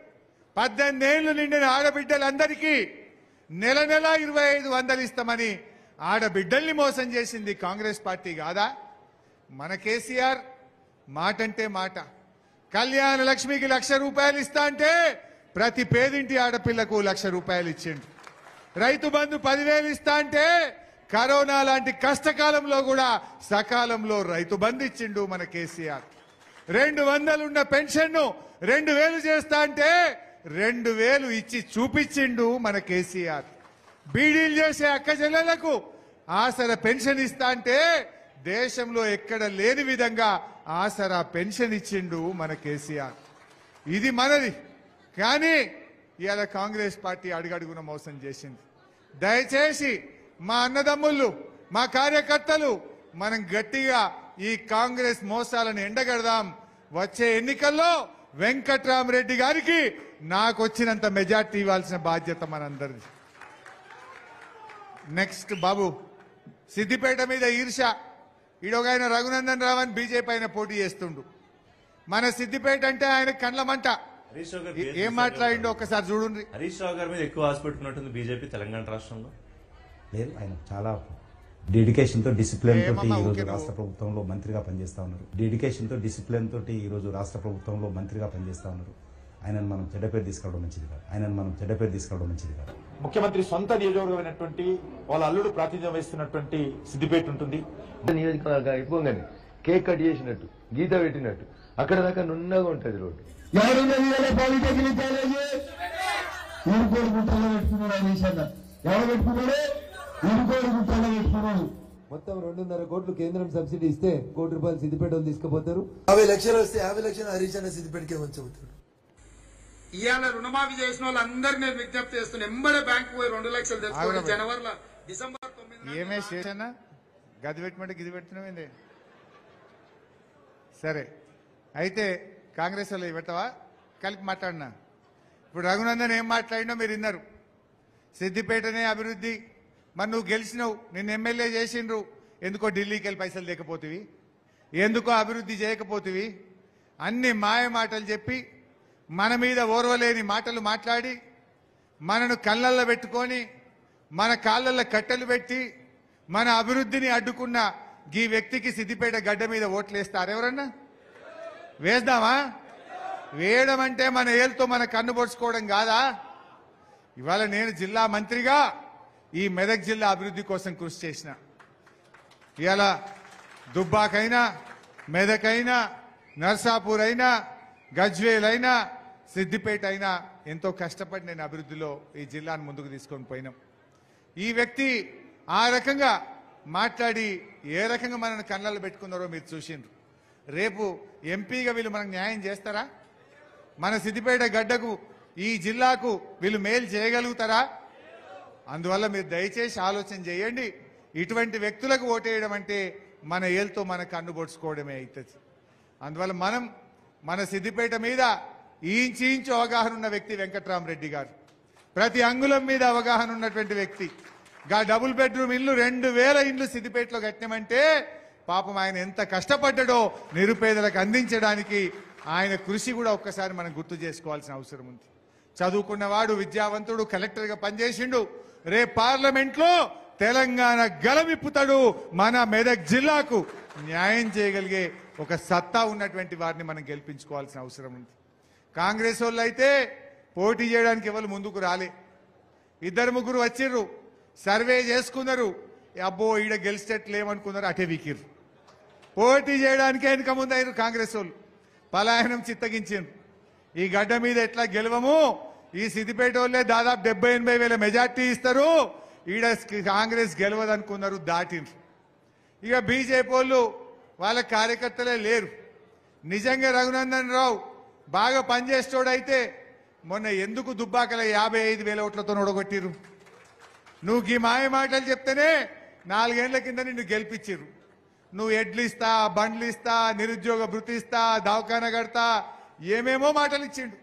Speaker 1: 18 ఏళ్లు నిండిన ఆడబిడ్డలందరికీ నెల 2,500 ఇస్తామని ఆడబిడ్డల్ని మోసం చేసింది కాంగ్రెస్ పార్టీ కాదా? మన కేసీఆర్ మాటంటే మాట. కళ్యాణ లక్ష్మికి ₹1,00,000 ఇస్తా అంటే ప్రతి పేదింటి ఆడపిల్లకు ₹1,00,000 ఇచ్చిండు. రైతు బంధు 10,000 ఇస్తా అంటే కరోనా లాంటి కష్టకాలంలో కూడా సకాలంలో రైతు బంధు ఇచ్చిండు మన కేసీఆర్. 200 ఉన్న పెన్షన్ 2,000 చేస్తా అంటే 2,000 ఇచ్చి చూపించిండు మన కేసీఆర్. బీడీలు చేసే అక్క చెల్లెలకు ఆసరా పెన్షన్ ఇస్తా అంటే దేశంలో ఎక్కడ లేని విధంగా ఆసరా పెన్షన్ ఇచ్చిండు మన కేసీఆర్. ఇది మనది. కానీ ఇవాళ కాంగ్రెస్ పార్టీ అడుగడుగున మోసం చేసింది. దయచేసి మా అన్నదమ్ముళ్ళు, మా కార్యకర్తలు మనం గట్టిగా ఈ కాంగ్రెస్ మోసాలను ఎండగడదాం. వచ్చే ఎన్నికల్లో వెంకట్రామరెడ్డి గారికి నాకు వచ్చినంత మెజార్టీ ఇవ్వాల్సిన బాధ్యత మనందరిది. నెక్స్ట్ బాబు, సిద్దిపేట మీద ఈర్ష. ఈడొగాయన రఘునందన్ రావు అని బీజేపీ ఆయన పోటీ చేస్తుండు. మన సిద్దిపేట అంటే ఆయన కండ్లమంట. ఏం మాట్లాడిండో ఒక్కసారి చూడండి.
Speaker 7: హరీష్ రావు గారి మీద ఎక్కువ ఆశ పెట్టుకున్నట్టుంది బీజేపీ తెలంగాణ రాష్ట్రంలో.
Speaker 8: లేదు, ఆయన చాలా డెడికేషన్ తో డిసిప్లిన్ తోటి ఈ రోజు రాష్ట్ర ప్రభుత్వంలో మంత్రిగా పనిచేస్తా ఉన్నారు. డెడికేషన్ తో డిసిప్లిన్ తోటి ఈ రోజు రాష్ట్ర ప్రభుత్వంలో మంత్రిగా పనిచేస్తా ఉన్నారు. ఆయనను మనం చెడ్డ పేరు తీసుకురావడం మంచిది కాదు.
Speaker 9: ముఖ్యమంత్రి సొంత నియోజకవర్గమైనటువంటి వాళ్ళ అల్లుడు ప్రాతినిధ్యం వహిస్తున్నటువంటి సిద్దిపేట ఉంటుంది.
Speaker 10: నియోజకవర్గం అయిపోగానే కేక్ కట్ చేసినట్టు, గీత పెట్టినట్టు అక్కడ దాకా నున్నగా ఉంటుంది రోడ్డు. మొత్తం 2.5 కోట్లు కేంద్రం సబ్సిడీ ఇస్తే ₹1 సిద్దిపేట తీసుకుపోతారు. 50 లక్షలు వస్తే 50 లక్షలు హరీష్ అన్న సిద్దిపేటకే వచ్చవుతాడు.
Speaker 5: ఇవాళ రుణమాఫీ చేసిన వాళ్ళందరినీ నేను విజ్ఞప్తి చేస్తున్నా. ఎంబడే బ్యాంకు పోయి 2 లక్షలు తెచ్చుకోండి. జనవరిలో డిసెంబర్ 9
Speaker 1: ఏమే చేశానా? గది పెట్టమంటే గిది పెడుతున్నామేంది? సరే, అయితే కాంగ్రెస్ వాళ్ళు పెట్టవా? కలిపి మాట్లాడినా. ఇప్పుడు రఘునందన్ ఏం మాట్లాడినో మీరు విన్నారు. సిద్దిపేటనే అభివృద్ధి. మరి నువ్వు గెలిచినావు, నిన్ను ఎమ్మెల్యే చేసిండ్రు, ఎందుకో ఢిల్లీకి వెళ్ళి పైసలు లేకపోతివి, ఎందుకో అభివృద్ధి చేయకపోతివి, అన్ని మాయ మాటలు చెప్పి మన మీద ఓర్వలేని మాటలు మాట్లాడి మనను కళ్ళల్లో పెట్టుకొని మన కాళ్ళల్లో కట్టెలు పెట్టి మన అభివృద్ధిని అడ్డుకున్న ఈ వ్యక్తికి సిద్దిపేట గడ్డ మీద ఓట్లేస్తారు ఎవరన్నా? వేద్దామా? వేయడం అంటే మన ఏళ్ళతో మన కన్ను పొడుచుకోవడం కాదా? ఇవాళ నేను జిల్లా మంత్రిగా ఈ మెదక్ జిల్లా అభివృద్ధి కోసం కృషి చేసిన. ఇవాళ దుబ్బాకైనా, మెదకైనా, నర్సాపూర్ అయినా, గజ్వేల్ అయినా, సిద్దిపేట అయినా ఎంతో కష్టపడి నేను అభివృద్ధిలో ఈ జిల్లాను ముందుకు తీసుకొని పోయినాం. ఈ వ్యక్తి ఆ రకంగా మాట్లాడి ఏ రకంగా మనల్ని కళ్ళల్లో పెట్టుకున్నారో మీరు చూసిండ్రు. రేపు ఎంపీగా వీళ్ళు మనకు న్యాయం చేస్తారా? మన సిద్దిపేట గడ్డకు, ఈ జిల్లాకు వీళ్ళు మేలు చేయగలుగుతారా? అందువల్ల మీరు దయచేసి ఆలోచన చేయండి. ఇటువంటి వ్యక్తులకు ఓటేయడం అంటే మన ఏళ్ళతో మన కన్ను పొడుచుకోవడమే అవుతుంది. అందువల్ల మనం మన సిద్దిపేట మీద ఇంచు అవగాహన ఉన్న వ్యక్తి వెంకట్రామరెడ్డి గారు. ప్రతి అంగుళం మీద అవగాహన ఉన్నటువంటి వ్యక్తి. డబుల్ బెడ్రూమ్ ఇల్లు 2,000 ఇండ్లు సిద్దిపేటలో కట్టినామంటే పాపం ఆయన ఎంత కష్టపడ్డాడో నిరుపేదలకు అందించడానికి ఆయన కృషి కూడా ఒక్కసారి మనం గుర్తు చేసుకోవాల్సిన అవసరం ఉంది. చదువుకున్నవాడు, విద్యావంతుడు, కలెక్టర్గా పనిచేసిండు. రేపు పార్లమెంట్లో తెలంగాణ గలవిప్పుతాడు. మన మెదక్ జిల్లాకు న్యాయం చేయగలిగే ఒక సత్తా ఉన్నటువంటి వారిని మనం గెలిపించుకోవాల్సిన అవసరం ఉంది. కాంగ్రెస్ వాళ్ళు అయితే పోటీ చేయడానికి ఎవరు ముందుకు రాలే. 2-3 వచ్చిర్రు, సర్వే చేసుకున్నారు. అబ్బో ఈడ గెలిచేట్లేమనుకున్నారు, అటే వీకిర్రు. పోటీ చేయడానికే వెనుక ముందు అయ్యారు కాంగ్రెస్ వాళ్ళు. పలాయనం చిత్తగించారు. ఈ గడ్డ మీద ఎట్లా గెలవము, ఈ సిద్దిపేట వాళ్ళే దాదాపు 70-80 వేల మెజార్టీ ఇస్తారు, ఈడ కాంగ్రెస్ గెలవదనుకున్నారు, దాటిండ్రు. ఇక బీజేపీ వాళ్ళు వాళ్ళ కార్యకర్తలే లేరు. నిజంగా రఘునందన్ రావు బాగా పనిచేసేటోడైతే మొన్న ఎందుకు దుబ్బాకల 55 వేల ఓట్లతో ఓడగొట్టిరు? నువ్వు ఈ మాయ మాటలు చెప్తేనే 4 ఏళ్ల కింద నిన్ను గెలిపించిర్రు. నువ్వు ఎడ్లు ఇస్తా, బండ్లు ఇస్తా, నిరుద్యోగ భృతి ఇస్తా, దవాఖాన కడతా, ఏమేమో మాటలు ఇచ్చిండు.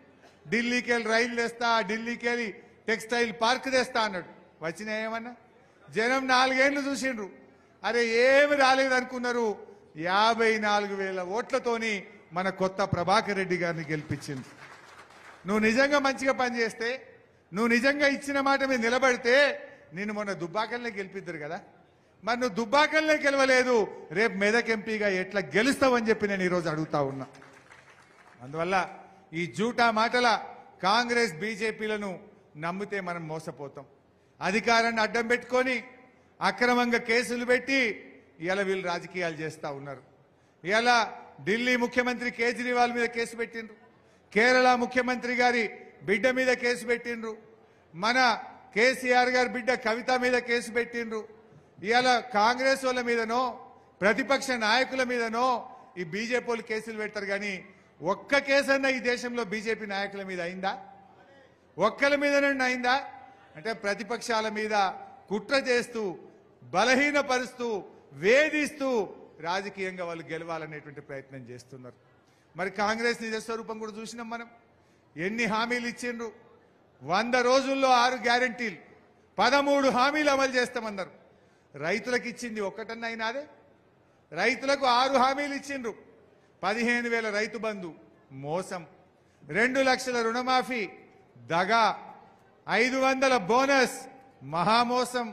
Speaker 1: ఢిల్లీకి వెళ్ళి రైలు తెస్తా, ఢిల్లీకి వెళ్ళి టెక్స్టైల్ పార్క్ తెస్తా అన్నాడు. వచ్చినా ఏమన్నా? జనం 4 ఏళ్లు చూసిండ్రు. అరే ఏమి రాలేదు అనుకున్నారు. 54 వేల ఓట్లతోని మన కొత్త ప్రభాకర్ రెడ్డి గారిని గెలిపించింది. నువ్వు నిజంగా మంచిగా పనిచేస్తే, నువ్వు నిజంగా ఇచ్చిన మాట మీద నిలబడితే నిన్ను మొన్న దుబ్బాకల్నే గెలిపిద్దరు కదా. మరి నువ్వు దుబ్బాకల్నే గెలవలేదు, రేపు మెదక్ ఎంపీగా ఎట్లా గెలుస్తావని చెప్పి నేను ఈరోజు అడుగుతా ఉన్నా. అందువల్ల ఈ జూటా మాటల కాంగ్రెస్ బీజేపీలను నమ్మితే మనం మోసపోతాం. అధికారాన్ని అడ్డం పెట్టుకొని అక్రమంగా కేసులు పెట్టి ఇలా వీళ్ళు రాజకీయాలు చేస్తూ ఉన్నారు. ఇలా ఢిల్లీ ముఖ్యమంత్రి కేజ్రీవాల్ మీద కేసు పెట్టిండ్రు, కేరళ ముఖ్యమంత్రి గారి బిడ్డ మీద కేసు పెట్టిండ్రు, మన కేసీఆర్ గారి బిడ్డ కవిత మీద కేసు పెట్టిండ్రు. ఇవాళ కాంగ్రెస్ వాళ్ళ మీదనో ప్రతిపక్ష నాయకుల మీదనో ఈ బీజేపీ వాళ్ళు కేసులు పెడతారు. కానీ ఒక్క కేసన్నా ఈ దేశంలో బీజేపీ నాయకుల మీద అయిందా? ఒక్కల మీదనండి అయిందా? అంటే ప్రతిపక్షాల మీద కుట్ర చేస్తూ, బలహీనపరుస్తూ, వేధిస్తూ రాజకీయంగా వాళ్ళు గెలవాలనేటువంటి ప్రయత్నం చేస్తున్నారు. మరి కాంగ్రెస్ నిజస్వరూపం కూడా చూసినాం మనం. ఎన్ని హామీలు ఇచ్చిండ్రు? 100 రోజుల్లో 6 గ్యారంటీలు, 13 హామీలు అమలు చేస్తామన్నారు. రైతులకు ఇచ్చింది ఒక్కటన్నా అయినాదే? రైతులకు 6 హామీలు ఇచ్చిండ్రు. 15,000 రైతు బంధు మోసం, 2 లక్షల రుణమాఫీ దగా, 500 బోనస్ మహామోసం,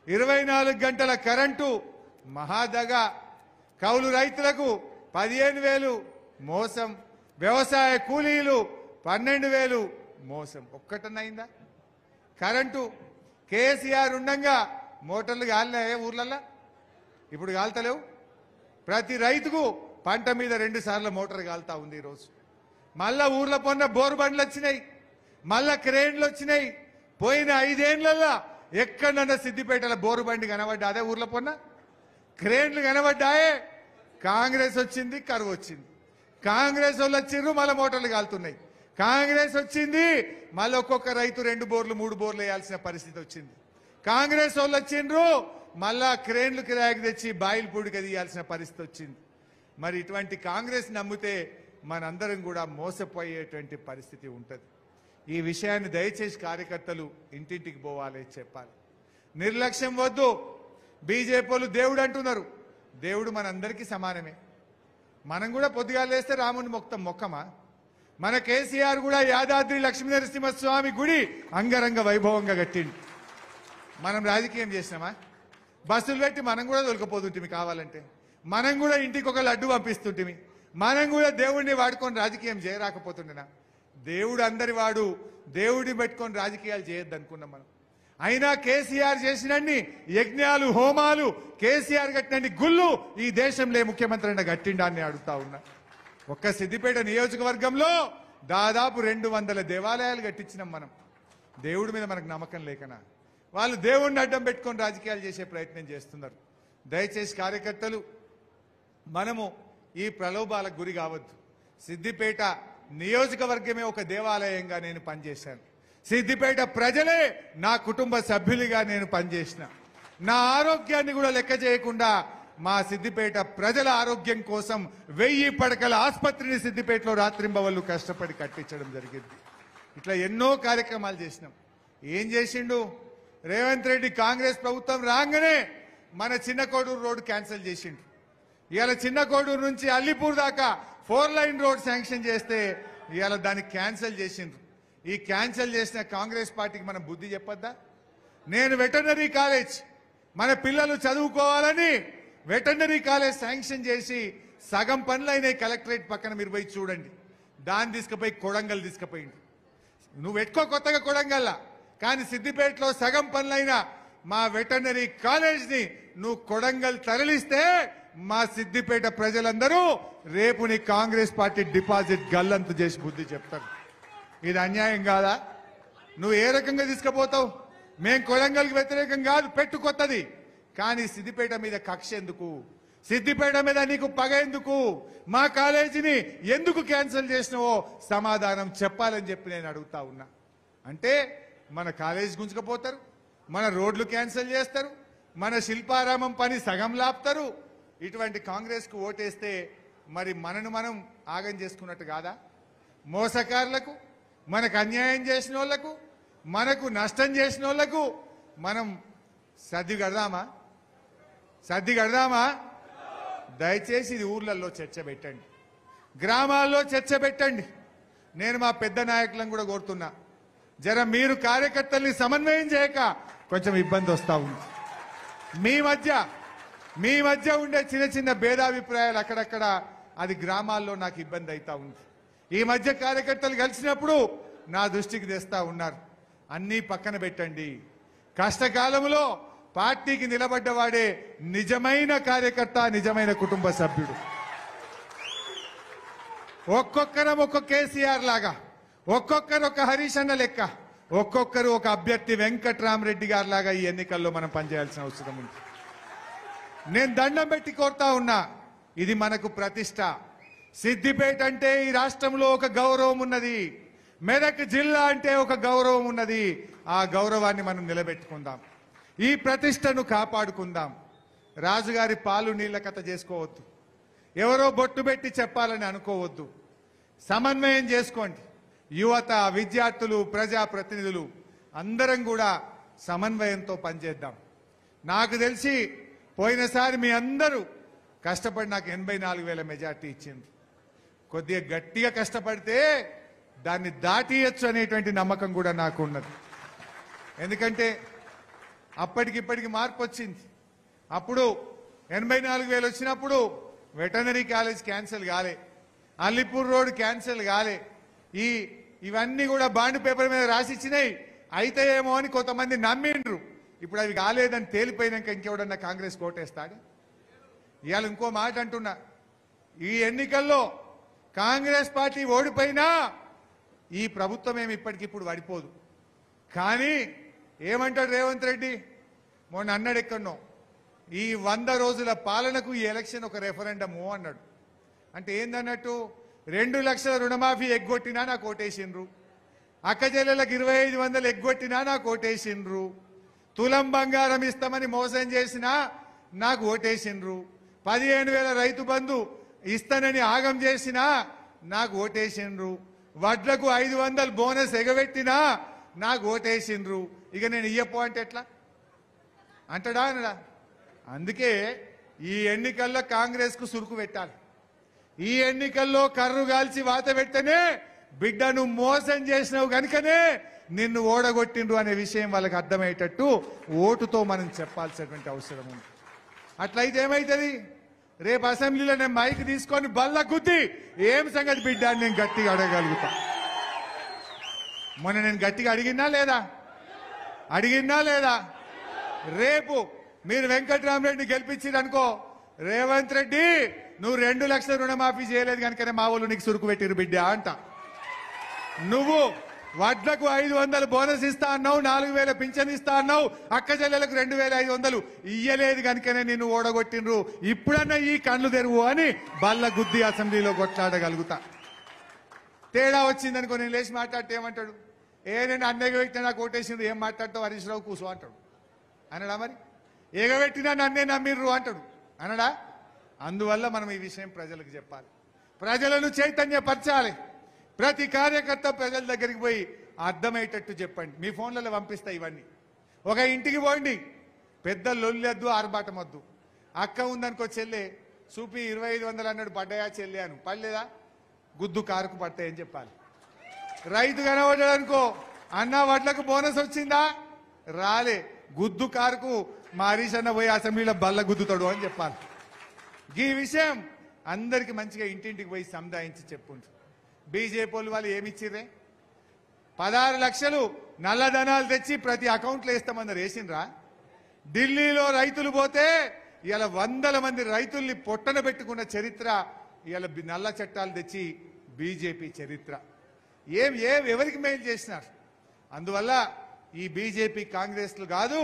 Speaker 1: 24 గంటల కరెంటు మహాదగా, కౌలు రైతులకు 15,000 మోసం, వ్యవసాయ కూలీలు 12,000 మోసం. ఒక్కటన్నైందా? కరెంటు కేసీఆర్ ఉండంగా మోటార్లు కాలినాయే ఊర్లల్లో? ఇప్పుడు కాలుతలేవు. ప్రతి రైతుకు పంట మీద 2 సార్లు మోటార్ కాలుతా ఉంది ఈరోజు. మళ్ళా ఊర్ల పొన్న బోరు బండ్లు వచ్చినాయి, మళ్ళా క్రేన్లు వచ్చినాయి. పోయిన 5 ఏళ్లలో ఎక్కడన్నా సిద్దిపేటలో బోరు బండి కనబడ్డా? అదే ఊర్ల పొన్న క్రేన్లు కనబడ్డాయే. కాంగ్రెస్ వచ్చింది, కరువు వచ్చింది. కాంగ్రెస్ వాళ్ళు వచ్చిర్రు, మళ్ళీ మోటార్లు కాలుతున్నాయి. కాంగ్రెస్ వచ్చింది, మళ్ళీ ఒక్కొక్క రైతు 2 బోర్లు 3 బోర్లు వేయాల్సిన పరిస్థితి వచ్చింది. కాంగ్రెస్ వాళ్ళు వచ్చిండ్రు, మళ్ళా క్రేన్లు కిరాయికి తెచ్చి బాయిల్ పూడికి తీయాల్సిన పరిస్థితి వచ్చింది. మరి ఇటువంటి కాంగ్రెస్ నమ్మితే మనందరం కూడా మోసపోయేటువంటి పరిస్థితి ఉంటుంది. ఈ విషయాన్ని దయచేసి కార్యకర్తలు ఇంటింటికి పోవాలి, చెప్పాలి. నిర్లక్ష్యం వద్దు. బీజేపీ వాళ్ళు దేవుడు అంటున్నారు. దేవుడు మనందరికీ సమానమే. మనం కూడా పొద్దుగా లేస్తే రాముని మొక్కమా? మన కేసీఆర్ కూడా యాదాద్రి లక్ష్మీనరసింహస్వామి గుడి అంగరంగ వైభవంగా కట్టిండు. మనం రాజకీయం చేసినామా? బస్సులు పెట్టి మనం కూడా దొరికిపోతుంటిమి. కావాలంటే మనం కూడా ఇంటికి ఒక లడ్డు పంపిస్తుంటిమి. మనం కూడా దేవుడిని వాడుకొని రాజకీయం చేయరాకపోతుండేనా? దేవుడు అందరి వాడు, దేవుడిని పెట్టుకొని రాజకీయాలు చేయొద్దు అనుకున్నాం మనం. అయినా కేసీఆర్ చేసినన్ని యజ్ఞాలు, హోమాలు, కేసీఆర్ కట్టినన్ని గుళ్ళు ఈ దేశంలో ముఖ్యమంత్రి అయినా కట్టిండాన్ని అడుగుతా ఉన్నా. ఒక్క సిద్దిపేట నియోజకవర్గంలో దాదాపు 200 దేవాలయాలు కట్టించినాం మనం. దేవుడి మీద మనకు నమ్మకం లేకనా? వాళ్ళు దేవుడిని అడ్డం పెట్టుకొని రాజకీయాలు చేసే ప్రయత్నం చేస్తున్నారు. దయచేసి కార్యకర్తలు మనము ఈ ప్రలోభాలకు గురి కావద్దు. సిద్దిపేట నియోజకవర్గమే ఒక దేవాలయంగా నేను పనిచేశాను. సిద్దిపేట ప్రజలే నా కుటుంబ సభ్యులుగా నేను పనిచేసిన. నా ఆరోగ్యాన్ని కూడా లెక్క చేయకుండా మా సిద్దిపేట ప్రజల ఆరోగ్యం కోసం 1000 పడకల ఆసుపత్రిని సిద్దిపేటలో రాత్రింబవళ్ళు కష్టపడి కట్టించడం జరిగింది. ఇట్లా ఎన్నో కార్యక్రమాలు చేసినాం. ఏం చేసిండు రేవంత్ రెడ్డి? కాంగ్రెస్ ప్రభుత్వం రాగానే మన చిన్న కోడూరు రోడ్డు క్యాన్సిల్ చేసిండు. ఇవాళ చిన్న కోడూరు నుంచి అల్లిపూర్ దాకా 4 లైన్ రోడ్ శాంక్షన్ చేస్తే ఇవాళ దాన్ని క్యాన్సిల్ చేసిండ్రు. ఈ క్యాన్సిల్ చేసిన కాంగ్రెస్ పార్టీకి మనం బుద్ధి చెప్పొద్దా? నేను వెటర్నరీ కాలేజ్ మన పిల్లలు చదువుకోవాలని వెటర్నరీ కాలేజ్ శాంక్షన్ చేసి సగం పనులైన కలెక్టరేట్ పక్కన మీరు పోయి చూడండి. దాన్ని తీసుకుపోయి కొడంగల్ తీసుకుపోయింది. నువ్వు పెట్టుకో కొత్తగా కొడంగల్లా, కానీ సిద్దిపేటలో సగం పనులైన మా వెటర్నరీ కాలేజ్ ని నువ్వు కొడంగల్ తరలిస్తే మా సిద్దిపేట ప్రజలందరూ రేపు నీ కాంగ్రెస్ పార్టీ డిపాజిట్ గల్లంతు చేసి బుద్ధి చెప్తారు. ఇది అన్యాయం కాదా? నువ్వు ఏ రకంగా తీసుకుపోతావు? మేం కొడంగల్కి వ్యతిరేకం కాదు, పెట్టు కొత్తది. కానీ సిద్దిపేట మీద కక్ష ఎందుకు? సిద్దిపేట మీద నీకు పగ ఎందుకు? మా కాలేజీని ఎందుకు క్యాన్సిల్ చేసినావో సమాధానం చెప్పాలని చెప్పి నేను అడుగుతా ఉన్నా. అంటే మన కాలేజ్ గుంజుకపోతారు, మన రోడ్లు క్యాన్సిల్ చేస్తారు, మన శిల్పారామం పని సగం లాపుతారు. ఇటువంటి కాంగ్రెస్ కు ఓటేస్తే మరి మనను మనం ఆగం చేసుకున్నట్టు కాదా? మోసకారులకు, మనకు అన్యాయం చేసిన వాళ్లకు, మనకు నష్టం చేసిన వాళ్లకు మనం సర్ది కడదామా? దయచేసి ఇది ఊర్లలో చర్చ పెట్టండి, గ్రామాల్లో చర్చ పెట్టండి. నేను మా పెద్ద నాయకులను కూడా కోరుతున్నా, జర మీరు కార్యకర్తల్ని సమన్వయం చేయక కొంచెం ఇబ్బంది వస్తా ఉంది. మీ మధ్య ఉండే చిన్న చిన్న భేదాభిప్రాయాలు అక్కడక్కడ అది గ్రామాల్లో నాకు ఇబ్బంది అవుతా ఉంది. ఈ మధ్య కార్యకర్తలు కలిసినప్పుడు నా దృష్టికి తెస్తా ఉన్నారు. అన్నీ పక్కన పెట్టండి. కష్టకాలంలో పార్టీకి నిలబడ్డవాడే నిజమైన కార్యకర్త, నిజమైన కుటుంబ సభ్యుడు. ఒక్కొక్కరం ఒక్కొక్క కేసీఆర్ లాగా, ఒక్కొక్కరు ఒక హరీష్ అన్న లెక్క, ఒక్కొక్కరు ఒక అభ్యర్థి వెంకట్రామరెడ్డి గారి లాగా ఈ ఎన్నికల్లో మనం పనిచేయాల్సిన అవసరం ఉంది. నేను దండం పెట్టి కోరుతా ఉన్నా, ఇది మనకు ప్రతిష్ట. సిద్దిపేట అంటే ఈ రాష్ట్రంలో ఒక గౌరవం ఉన్నది, మెదక్ జిల్లా అంటే ఒక గౌరవం ఉన్నది. ఆ గౌరవాన్ని మనం నిలబెట్టుకుందాం, ఈ ప్రతిష్టను కాపాడుకుందాం. రాజుగారి పాలు నీళ్ల కథ చేసుకోవద్దు, ఎవరో బొట్టు పెట్టి చెప్పాలని అనుకోవద్దు. సమన్వయం చేసుకోండి. యువత, విద్యార్థులు, ప్రజాప్రతినిధులు అందరం కూడా సమన్వయంతో పనిచేద్దాం. నాకు తెలిసి పోయినసారి మీ అందరూ కష్టపడి నాకు 84,000 మెజార్టీ ఇచ్చింది. కొద్దిగా గట్టిగా కష్టపడితే దాన్ని దాటియచ్చు అనేటువంటి నమ్మకం కూడా నాకు ఉన్నది. ఎందుకంటే అప్పటికిప్పటికి మార్పు వచ్చింది. అప్పుడు 84,000 వచ్చినప్పుడు వెటర్నరీ కాలేజ్ క్యాన్సిల్ కాలే, అల్లిపూర్ రోడ్ క్యాన్సిల్ కాలే. ఇవన్నీ కూడా బాండ్ పేపర్ మీద రాసిచ్చినాయి, అయితే ఏమో అని కొంతమంది నమ్మిండ్రు. ఇప్పుడు అవి కాలేదని తేలిపోయినాక ఇంకెవడన్నా కాంగ్రెస్ కోటేస్తాడు? ఇవాళ ఇంకో మాట అంటున్నా, ఈ ఎన్నికల్లో కాంగ్రెస్ పార్టీ ఓడిపోయినా ఈ ప్రభుత్వం ఏమి ఇప్పటికిప్పుడు పడిపోదు. కానీ ఏమంటాడు రేవంత్ రెడ్డి? మొన్న అన్నాడు ఎక్కడనో, ఈ 100 రోజుల పాలనకు ఈ ఎలక్షన్ ఒక రెఫరెండము అన్నాడు. అంటే ఏందన్నట్టు? 2 లక్షల రుణమాఫీ ఎగ్గొట్టినా నాకు ఓటేసిండ్రు, అక్కచెల్లెలకు 2500 ఎగ్గొట్టినా నాకు ఓటేసిండ్రు, తులం బంగారం ఇస్తామని మోసం చేసినా నాకు ఓటేసిండ్రు, 15,000 రైతు బంధు ఇస్తానని ఆగం చేసినా నాకు ఓటేసిండ్రు, వడ్లకు 500 బోనస్ ఎగబెట్టినా నాకు ఓటేసిండ్రు. ఇక నేను ఇయ్యపో అంటే ఎట్లా అంటడా అనడా? అందుకే ఈ ఎన్నికల్లో కాంగ్రెస్ కు సురుకు పెట్టాలి. ఈ ఎన్నికల్లో కర్రు గాల్చి వాత పెడితేనే బిడ్డను మోసం చేసినావు కనుకనే నిన్ను ఓడగొట్టిండ్రు అనే విషయం వాళ్ళకి అర్థమయ్యేటట్టు ఓటుతో మనం చెప్పాల్సినటువంటి అవసరం ఉంది. అట్లయితే ఏమైతుంది? రేపు అసెంబ్లీలో నేను మైక్ తీసుకొని బల్ల గుద్ది ఏం సంగతి బిడ్డ అని నేను గట్టిగా అడగగలుగుతా. మొన్న నేను గట్టిగా అడిగినా లేదా? రేపు మీరు వెంకట్రామరెడ్డి గెలిపించిరనుకో, రేవంత్ రెడ్డి నువ్వు 2 లక్షల రుణమాఫీ చేయలేదు కనుకనే మా వాళ్ళు నీకు సురుకు పెట్టిరు బిడ్డ అంట. నువ్వు వడ్లకు 500 బోనస్ ఇస్తా అన్నావు, 4,000 పింఛన్ ఇస్తా అన్నావు, అక్క చెల్లెలకు 2,500 ఇయ్యలేదు కనుకనే నిన్ను ఓడగొట్టిండ్రు. ఇప్పుడన్నా ఈ కళ్ళు తెరువు అని బల్ల గుద్ది అసెంబ్లీలో కొట్లాడగలుగుతా. తేడా వచ్చిందనుకో నేను లేచి మాట్లాడితే ఏమంటాడు? నేను అన్నయ్య వ్యక్తి నాకు ఓటేసిండ్రు, ఏం మాట్లాడతావు హరీష్ రావు కూర్చో అంటాడు. అనడా? మరి ఎగబెట్టినా నన్నే నమ్మిర్రు అంటాడు. అనడా? అందువల్ల మనం ఈ విషయం ప్రజలకు చెప్పాలి, ప్రజలను చైతన్యపరచాలి. ప్రతి కార్యకర్త ప్రజల దగ్గరికి పోయి అర్థమయ్యేటట్టు చెప్పండి. మీ ఫోన్లలో పంపిస్తా ఇవన్నీ. ఒక ఇంటికి పోండి, పెద్ద లొల్లొద్దు, ఆర్భాటం వద్దు. అక్క ఉందనుకో చెల్లె, చూపి 2500 అన్నాడు, పడ్డాయా చెల్లాను, పడలేదా? గుద్దు కారుకు పడతాయని చెప్పాలి. రైతు కనబడ్డాడు అనుకో, అన్న వడ్లకు బోనస్ వచ్చిందా? రాలే, గుద్దు కారుకు మా హరీష్ అన్న పోయి అసెంబ్లీలో బల్ల గుద్దుతాడు అని చెప్పాలి. ఈ విషయం అందరికి మంచిగా ఇంటింటికి పోయి సముదాయించి చెప్పుంటారు. బీజేపీ వాళ్ళు ఏమిచ్చిర్రే? 16 లక్షలు నల్లధనాలు తెచ్చి ప్రతి అకౌంట్లో వేస్తామన్నారు, వేసిండ్రా? ఢిల్లీలో రైతులు పోతే ఇలా 100 మంది రైతుల్ని పొట్టన పెట్టుకున్న చరిత్ర ఇలా నల్ల చట్టాలు తెచ్చి బీజేపీ చరిత్ర. ఎవరికి మేలు చేసినారు? అందువల్ల ఈ బీజేపీ కాంగ్రెస్లు కాదు,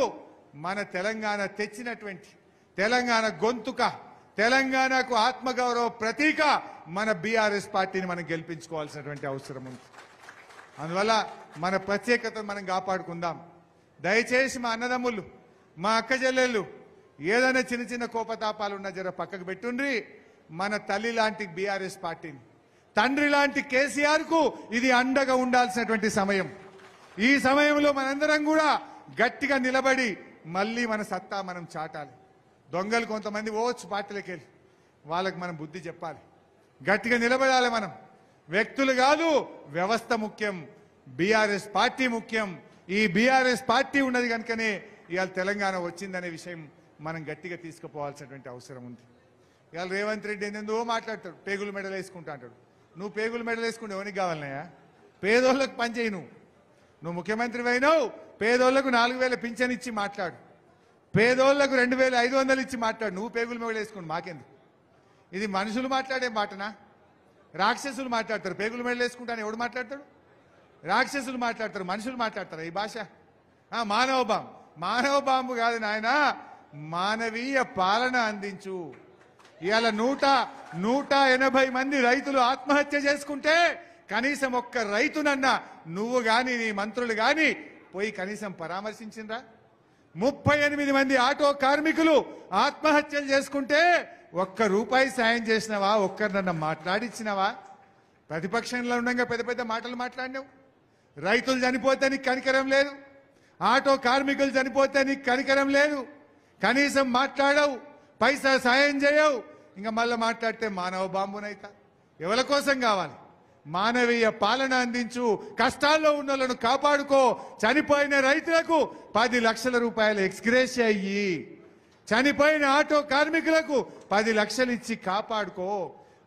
Speaker 1: మన తెలంగాణ తెచ్చినటువంటి తెలంగాణ గొంతుక, తెలంగాణకు ఆత్మగౌరవ ప్రతీక మన బీఆర్ఎస్ పార్టీని మనం గెలిపించుకోవాల్సినటువంటి అవసరం ఉంది. అందువల్ల మన ప్రత్యేకతను మనం కాపాడుకుందాం. దయచేసి మా అన్నదమ్ములు, మా అక్క చెల్లెళ్ళు ఏదైనా చిన్న చిన్న కోపతాపాలు ఉన్నా జర పక్కకు పెట్టుండ్రి. మన తల్లి లాంటి బీఆర్ఎస్ పార్టీని, తండ్రి లాంటి కేసీఆర్ కు ఇది అండగా ఉండాల్సినటువంటి సమయం. ఈ సమయంలో మనందరం కూడా గట్టిగా నిలబడి మళ్ళీ మన సత్తా మనం చాటాలి. దొంగలు కొంతమంది పోవచ్చు పార్టీలకు వెళ్ళి, వాళ్ళకి మనం బుద్ధి చెప్పాలి. గట్టిగా నిలబడాలి. మనం వ్యక్తులు కాదు, వ్యవస్థ ముఖ్యం, బీఆర్ఎస్ పార్టీ ముఖ్యం. ఈ బీఆర్ఎస్ పార్టీ ఉన్నది కనుకనే ఇవాళ తెలంగాణ వచ్చిందనే విషయం మనం గట్టిగా తీసుకుపోవాల్సినటువంటి అవసరం ఉంది. ఇవాళ రేవంత్ రెడ్డి ఏందో మాట్లాడతాడు, పేగులు మెడలు వేసుకుంటా అంటాడు. నువ్వు పేగులు మెడలు వేసుకుంటే ఎవరికి కావాలన్నాయా? పేదోళ్ళకు పనిచేయి. నువ్వు ముఖ్యమంత్రి అయినావు, పేదోళ్లకు 4000 పింఛన్ ఇచ్చి మాట్లాడు, పేదోళ్లకు 2500 ఇచ్చి మాట్లాడు. నువ్వు పేగులు మెడలు వేసుకుంటు మాకెందుకు? ఇది మనుషులు మాట్లాడే మాటనా? రాక్షసులు మాట్లాడతారు. పేగులు మెడలు వేసుకుంటాను ఎవడు మాట్లాడతాడు? రాక్షసులు మాట్లాడతారు, మనుషులు మాట్లాడతారు ఈ భాష. మానవ బాంబు కాదు నాయన, మానవీయ పాలన అందించు. ఇవాళ 180 మంది రైతులు ఆత్మహత్య చేసుకుంటే కనీసం ఒక్క రైతునన్నా నువ్వు గాని నీ మంత్రులు గాని పోయి కనీసం పరామర్శించిండ్రా? 38 మంది ఆటో కార్మికులు ఆత్మహత్యలు చేసుకుంటే ఒక్క రూపాయి సాయం చేసినవా? ఒక్కరినన్నా మాట్లాడిచ్చినవా? ప్రతిపక్షంలో ఉండగా పెద్ద పెద్ద మాటలు మాట్లాడినావు. రైతులు చనిపోతే నీకు కనికరం లేదు, ఆటో కార్మికులు చనిపోతే నీకు కనికరం లేదు. కనీసం మాట్లాడవు, పైసా సాయం చేయవు. ఇంకా మళ్ళీ మాట్లాడితే మానవ బాంబునైతా. ఎవరి కోసం కావాలి? మానవీయ పాలన అందించు, కష్టాల్లో ఉన్న వాళ్ళను కాపాడుకో. చనిపోయిన రైతులకు 10 లక్షల రూపాయలు ఎక్స్గ్రేషియా అయ్యి, చనిపోయిన ఆటో కార్మికులకు 10 లక్షలు ఇచ్చి కాపాడుకో.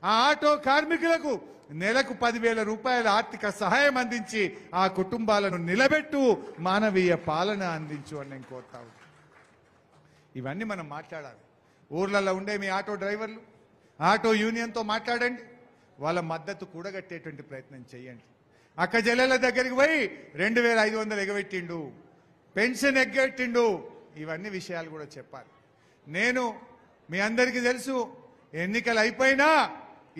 Speaker 1: ఆ ఆటో కార్మికులకు నెలకు 10,000 రూపాయల ఆర్థిక సహాయం అందించి ఆ కుటుంబాలను నిలబెట్టు, మానవీయ పాలన అందించు అని నేను కోరుతాను. ఇవన్నీ మనం మాట్లాడాలి. ఊర్లలో ఉండే మీ ఆటో డ్రైవర్లు, ఆటో యూనియన్తో మాట్లాడండి, వాళ్ళ మద్దతు కూడగట్టేటువంటి ప్రయత్నం చేయండి. అక్క చెల్లెల దగ్గరికి పోయి 2500 ఎగబెట్టిండు, పెన్షన్ ఎగ్గొట్టిండు, ఇవన్నీ విషయాలు కూడా చెప్పాలి. నేను మీ అందరికీ తెలుసు, ఎన్నికలు అయిపోయినా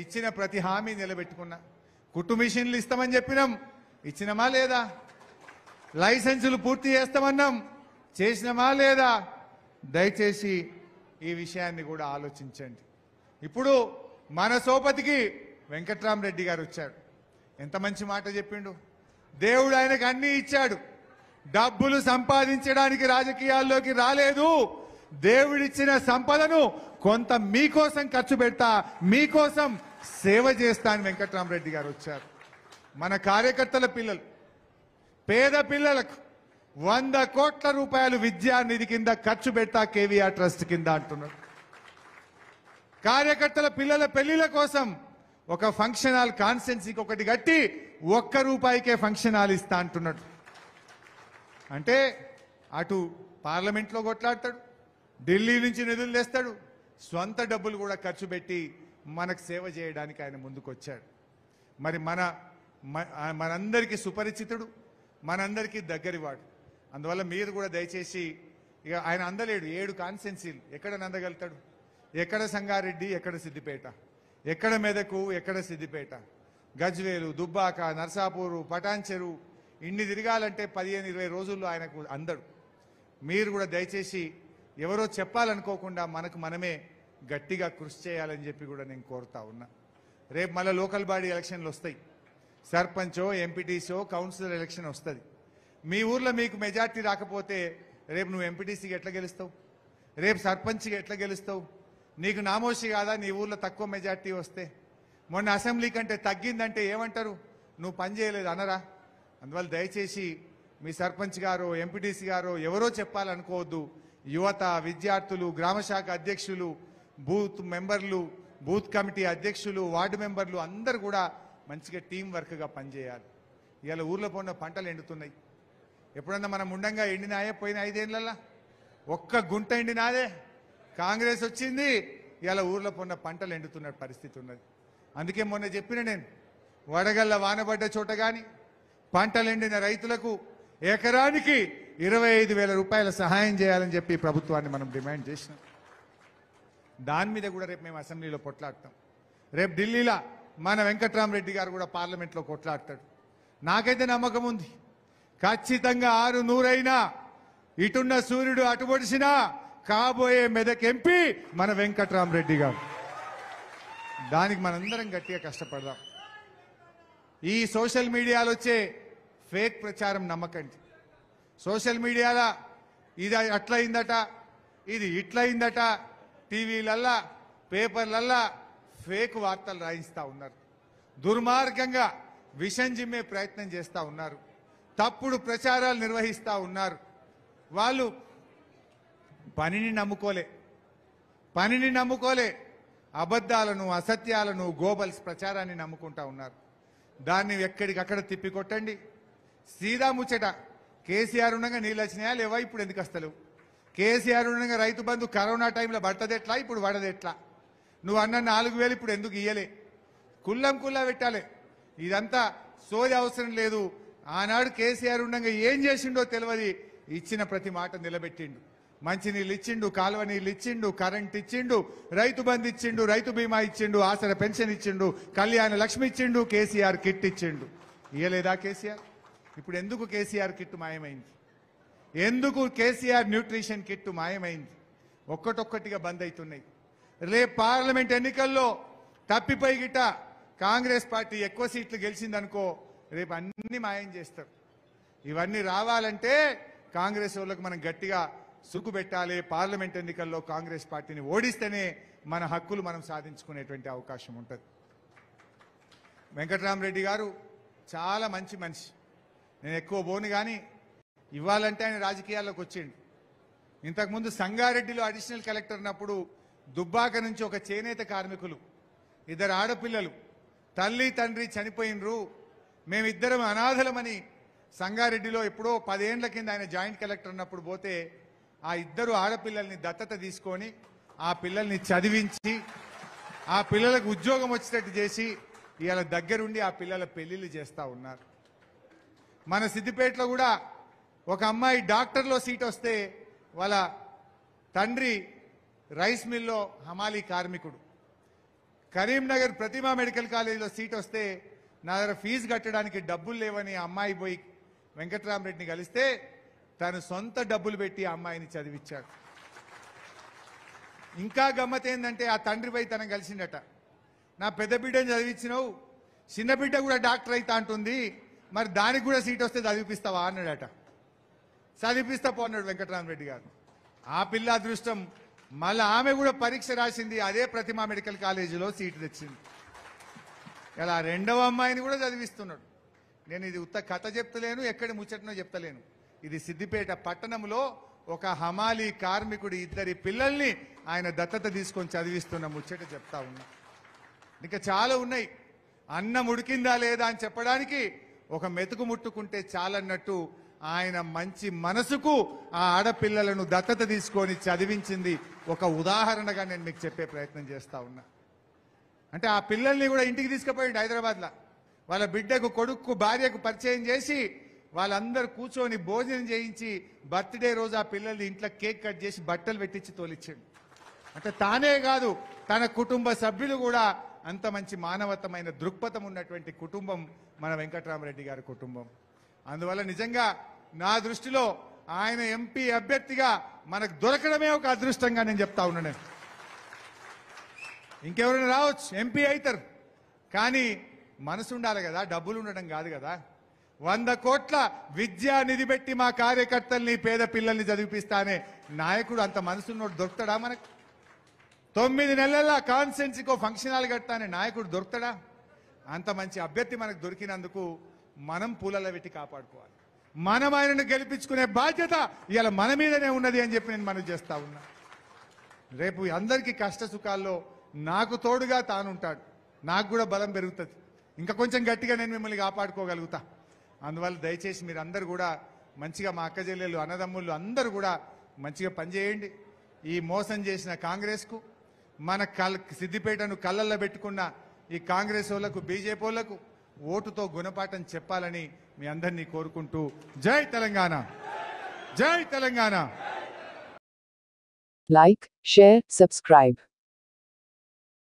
Speaker 1: ఇచ్చిన ప్రతి హామీ నిలబెట్టుకున్నా. కుట్టు మిషన్లు ఇస్తామని చెప్పినాం, ఇచ్చినమా లేదా? లైసెన్సులు పూర్తి చేస్తామన్నాం, చేసినమా లేదా? దయచేసి ఈ విషయాన్ని కూడా ఆలోచించండి. ఇప్పుడు మన సోపతికి వెంకట్రామరెడ్డి గారు వచ్చాడు. ఎంత మంచి మాట చెప్పిండు. దేవుడు ఆయనకు అన్ని ఇచ్చాడు. డబ్బులు సంపాదించడానికి రాజకీయాల్లోకి రాలేదు. దేవుడిచ్చిన సంపదను కొంత మీకోసం ఖర్చు పెడతా, మీకోసం సేవ చేస్తా అని వెంకట్రామరెడ్డి గారు వచ్చారు. మన కార్యకర్తల పిల్లలు, పేద పిల్లలకు 100 కోట్ల రూపాయలు విద్యానిధి కింద ఖర్చు పెడతా, కేవీఆర్ ట్రస్ట్ కింద అంటున్నారు. కార్యకర్తల పిల్లల పెళ్లిల కోసం ఒక ఫంక్షన్ హాల్ కాన్స్టెన్సీకి ఒకటి కట్టి 1 రూపాయికే ఫంక్షన్ హాల్ ఇస్తా అంటున్నాడు. అంటే అటు పార్లమెంట్లో కొట్లాడతాడు, ఢిల్లీ నుంచి నిధులు తెస్తాడు, స్వంత డబ్బులు కూడా ఖర్చు పెట్టి మనకు సేవ చేయడానికి ఆయన ముందుకొచ్చాడు. మరి మనందరికీ సుపరిచితుడు, మనందరికీ దగ్గరివాడు. అందువల్ల మీరు కూడా దయచేసి, ఇక ఆయన అందలేడు, 7 కాన్స్టెన్సీలు ఎక్కడ నందగలుగుతాడు? ఎక్కడ సంగారెడ్డి, ఎక్కడ సిద్దిపేట, ఎక్కడ మెదకు, ఎక్కడ సిద్దిపేట, గజ్వేలు, దుబ్బాక, నర్సాపూరు, పటాన్చెరు, ఇన్ని తిరగాలంటే 15-20 రోజుల్లో ఆయనకు అందడు. మీరు కూడా దయచేసి ఎవరో చెప్పాలనుకోకుండా మనకు మనమే గట్టిగా కృషి చేయాలని చెప్పి కూడా నేను కోరుతా ఉన్నా. రేపు మళ్ళీ లోకల్ బాడీ ఎలక్షన్లు వస్తాయి. సర్పంచో, ఎంపీటీసో, కౌన్సిలర్ ఎలక్షన్ వస్తుంది. మీ ఊర్లో మీకు మెజార్టీ రాకపోతే రేపు నువ్వు ఎంపీటీసీకి ఎట్లా గెలుస్తావు? రేపు సర్పంచ్కి ఎట్లా గెలుస్తావు? నీకు నామోషి కాదా నీ ఊర్లో తక్కువ మెజార్టీ వస్తే? మొన్న అసెంబ్లీ కంటే తగ్గిందంటే ఏమంటారు? నువ్వు పని చేయలేదు అనరా? అందువల్ల దయచేసి మీ సర్పంచ్ గారు, ఎంపీటీసీ గారు ఎవరో చెప్పాలనుకోవద్దు. యువత, విద్యార్థులు, గ్రామశాఖ అధ్యక్షులు, బూత్ మెంబర్లు, బూత్ కమిటీ అధ్యక్షులు, వార్డు మెంబర్లు అందరూ కూడా మంచిగా టీం వర్క్గా పనిచేయాలి. ఇవాళ ఊర్లో పోయిన పంటలు ఎండుతున్నాయి. ఎప్పుడన్నా మనం ఉండంగా ఎండినాయే పోయిన 5 ఏళ్ళల్లో? ఒక్క గుంట ఎండినాదే. కాంగ్రెస్ వచ్చింది, ఇవాళ ఊర్లో పోయిన పంటలు ఎండుతున్న పరిస్థితి ఉన్నది. అందుకే మొన్న చెప్పిన నేను, వడగళ్ళ వానబడ్డ చోట కానీ పంటలు ఎండిన రైతులకు ఎకరానికి 25,000 రూపాయల సహాయం చేయాలని చెప్పి ప్రభుత్వాన్ని మనం డిమాండ్ చేసినాం. దాని మీద కూడా రేపు మేము అసెంబ్లీలో కొట్లాడతాం. రేపు ఢిల్లీలో మన వెంకట్రామరెడ్డి గారు కూడా పార్లమెంట్లో కొట్లాడతాడు. నాకైతే నమ్మకం ఉంది, ఖచ్చితంగా 6-100 ఇటున్న సూర్యుడు అటు పొడిచినా కాబోయే మెదక్ ఎంపీ మన వెంకట్రామరెడ్డి గారు. దానికి మనందరం గట్టిగా కష్టపడదాం. ఈ సోషల్ మీడియాలో వచ్చే ఫేక్ ప్రచారం నమ్మకండి. సోషల్ మీడియాలో ఇది అట్లయిందట, ఇది ఇట్లయిందట, టీవీలల్లా, పేపర్లల్లా ఫేక్ వార్తలు రాయిస్తూ ఉన్నారు. దుర్మార్గంగా విషం జిమ్మే ప్రయత్నం చేస్తూ ఉన్నారు. తప్పుడు ప్రచారాలు నిర్వహిస్తూ ఉన్నారు. వాళ్ళు పనిని నమ్ముకోలే, అబద్ధాలను, అసత్యాలను, గోబల్స్ ప్రచారాన్ని నమ్ముకుంటా ఉన్నారు. దాన్ని ఎక్కడికక్కడ తిప్పికొట్టండి. సీదా ముచ్చట, కేసీఆర్ ఉండగా నీళ్ళు వచ్చినాయా లేవా? ఇప్పుడు ఎందుకు వస్తలేవు? కేసీఆర్ ఉండగా రైతు బంధు కరోనా టైంలో పడతదెట్లా, ఇప్పుడు పడదెట్లా? నువ్వు అన్న 4,000 ఇప్పుడు ఎందుకు ఇయ్యలే? కుల్లా పెట్టాలి. ఇదంతా సోది అవసరం లేదు. ఆనాడు కేసీఆర్ ఉండగా ఏం చేసిండో తెలియదు, ఇచ్చిన ప్రతి మాట నిలబెట్టిండు. మంచినీళ్ళు ఇచ్చిండు, కాలువ నీళ్ళు ఇచ్చిండు, కరెంట్ ఇచ్చిండు, రైతు బంధు ఇచ్చిండు, రైతు బీమా ఇచ్చిండు, ఆసర పెన్షన్ ఇచ్చిండు, కళ్యాణ లక్ష్మి ఇచ్చిండు, కేసీఆర్ కిట్ ఇచ్చిండు. ఇయ్యలేదా కేసీఆర్? ఇప్పుడు ఎందుకు కేసీఆర్ కిట్ మాయమైంది? ఎందుకు కేసీఆర్ న్యూట్రిషన్ కిట్ మాయమైంది? ఒక్కటొక్కటిగా బంద్ అవుతున్నాయి. రేపు పార్లమెంట్ ఎన్నికల్లో తప్పిపోయి గిట్ట కాంగ్రెస్ పార్టీ ఎక్కువ సీట్లు గెలిచిందనుకో, రేపు అన్ని మాయం చేస్తారు. ఇవన్నీ రావాలంటే కాంగ్రెస్ వాళ్ళకు మనం గట్టిగా సుక్కు పెట్టాలి. పార్లమెంట్ ఎన్నికల్లో కాంగ్రెస్ పార్టీని ఓడిస్తేనే మన హక్కులు మనం సాధించుకునేటువంటి అవకాశం ఉంటుంది. వెంకట్రామరెడ్డి గారు చాలా మంచి మనిషి. నేను ఎక్కువ పోను కానీ ఇవ్వాలంటే ఆయన రాజకీయాల్లోకి వచ్చిండు. ఇంతకుముందు సంగారెడ్డిలో అడిషనల్ కలెక్టర్ ఉన్నప్పుడు దుబ్బాక నుంచి ఒక చేనేత కార్మికులు, 2 ఆడపిల్లలు, తల్లి తండ్రి చనిపోయినరు, మేమిద్దరం అనాథలమని సంగారెడ్డిలో ఎప్పుడో 10 ఏళ్ల కింద ఆయన జాయింట్ కలెక్టర్ ఉన్నప్పుడు పోతే ఆ 2 ఆడపిల్లల్ని దత్తత తీసుకొని ఆ పిల్లల్ని చదివించి ఆ పిల్లలకు ఉద్యోగం వచ్చేటట్టు చేసి ఇవాళ దగ్గరుండి ఆ పిల్లల పెళ్లిళ్ళు చేస్తూ ఉన్నారు. మన సిద్దిపేటలో కూడా ఒక అమ్మాయి డాక్టర్లో సీట్ వస్తే వాళ్ళ తండ్రి రైస్ మిల్లో హమాలీ కార్మికుడు. కరీంనగర్ ప్రతిమా మెడికల్ కాలేజీలో సీట్ వస్తే నా దగ్గర ఫీజు కట్టడానికి డబ్బులు లేవని ఆ అమ్మాయి పోయి వెంకట్రామరెడ్డిని కలిస్తే తను సొంత డబ్బులు పెట్టి ఆ అమ్మాయిని చదివించాడు. ఇంకా గమ్మత్ ఏంటంటే ఆ తండ్రి పోయి తనను కలిసిండట. నా పెద్ద బిడ్డని చదివించినావు, చిన్న బిడ్డ కూడా డాక్టర్ అవుతా అంటుంది, మరి దానికి కూడా సీట్ వస్తే చదివిపిస్తావా అన్నాడట. చదివిపిస్తా పో అన్నాడు వెంకట్రామరెడ్డి గారు. ఆ పిల్ల అదృష్టం, మళ్ళీ ఆమె కూడా పరీక్ష రాసింది, అదే ప్రతిమా మెడికల్ కాలేజీలో సీటు తెచ్చింది. ఇలా 2వ అమ్మాయిని కూడా చదివిస్తున్నాడు. నేను ఇది ఉత్త కథ చెప్తలేను, ఎక్కడి ముచ్చటనో చెప్తలేను. ఇది సిద్దిపేట పట్టణంలో ఒక హమాలీ కార్మికుడి 2 పిల్లల్ని ఆయన దత్తత తీసుకొని చదివిస్తున్న ముచ్చట చెప్తా ఉన్నా. ఇంకా చాలా ఉన్నాయి. అన్నం ఉడికిందా లేదా అని చెప్పడానికి ఒక మెతుకు ముట్టుకుంటే చాలన్నట్టు ఆయన మంచి మనసుకు ఆ ఆడపిల్లలను దత్తత తీసుకొని చదివించింది ఒక ఉదాహరణగా నేను మీకు చెప్పే ప్రయత్నం చేస్తా ఉన్నా. అంటే ఆ పిల్లల్ని కూడా ఇంటికి తీసుకుపోయిండు హైదరాబాద్లో. వాళ్ళ బిడ్డకు, కొడుకు, భార్యకు పరిచయం చేసి వాళ్ళందరూ కూర్చొని భోజనం చేయించి బర్త్డే రోజు ఆ పిల్లల్ని ఇంట్లో కేక్ కట్ చేసి బట్టలు పెట్టించి తోలిచ్చాడు. అంటే తానే కాదు, తన కుటుంబ సభ్యులు కూడా అంత మంచి మానవతమైన దృక్పథం ఉన్నటువంటి కుటుంబం మన వెంకట్రామరెడ్డి గారి కుటుంబం. అందువల్ల నిజంగా నా దృష్టిలో ఆయన ఎంపీ అభ్యర్థిగా మనకు దొరకడమే ఒక అదృష్టంగా నేను చెప్తా ఉన్నాను. ఇంకెవరైనా రావచ్చు, ఎంపీ అవుతారు, కానీ మనసు ఉండాలి కదా, డబ్బులు ఉండడం కాదు కదా. 100 కోట్ల విద్యా నిధి పెట్టి మా కార్యకర్తల్ని, పేద పిల్లల్ని చదివిపిస్తానే నాయకుడు అంత మనసున్నోడు దొరుకుతాడా మనకు? 9 నెలల కాన్స్టెన్సీకో ఫంక్షన్ హాల్ కడతా అనే నాయకుడు దొరుకుతాడా? అంత మంచి అభ్యర్థి మనకు దొరికినందుకు మనం పూలల పెట్టి కాపాడుకోవాలి. మనం ఆయనను గెలిపించుకునే బాధ్యత ఇవాళ మన మీదనే ఉన్నది అని చెప్పి నేను మనవి చేస్తా ఉన్నా. రేపు అందరికీ కష్ట సుఖాల్లో నాకు తోడుగా తానుంటాడు. నాకు కూడా బలం పెరుగుతుంది. ఇంకా కొంచెం గట్టిగా నేను మిమ్మల్ని కాపాడుకోగలుగుతా. అందువల్ల దయచేసి మీరు అందరూ కూడా మంచిగా మా అక్క చెల్లెళ్ళు అన్నదమ్ముళ్ళు అందరూ కూడా మంచిగా పనిచేయండి. ఈ మోసం చేసిన కాంగ్రెస్కు మన సిద్దిపేటను కళ్ళల్లో పెట్టుకున్న ఈ కాంగ్రెస్ వాళ్ళకు బీజేపీ వాళ్ళకు ఓటుతో గుణపాఠం చెప్పాలని మీ అందరినీ కోరుకుంటూ జై తెలంగాణ, జై తెలంగాణ.
Speaker 11: Like, share, subscribe.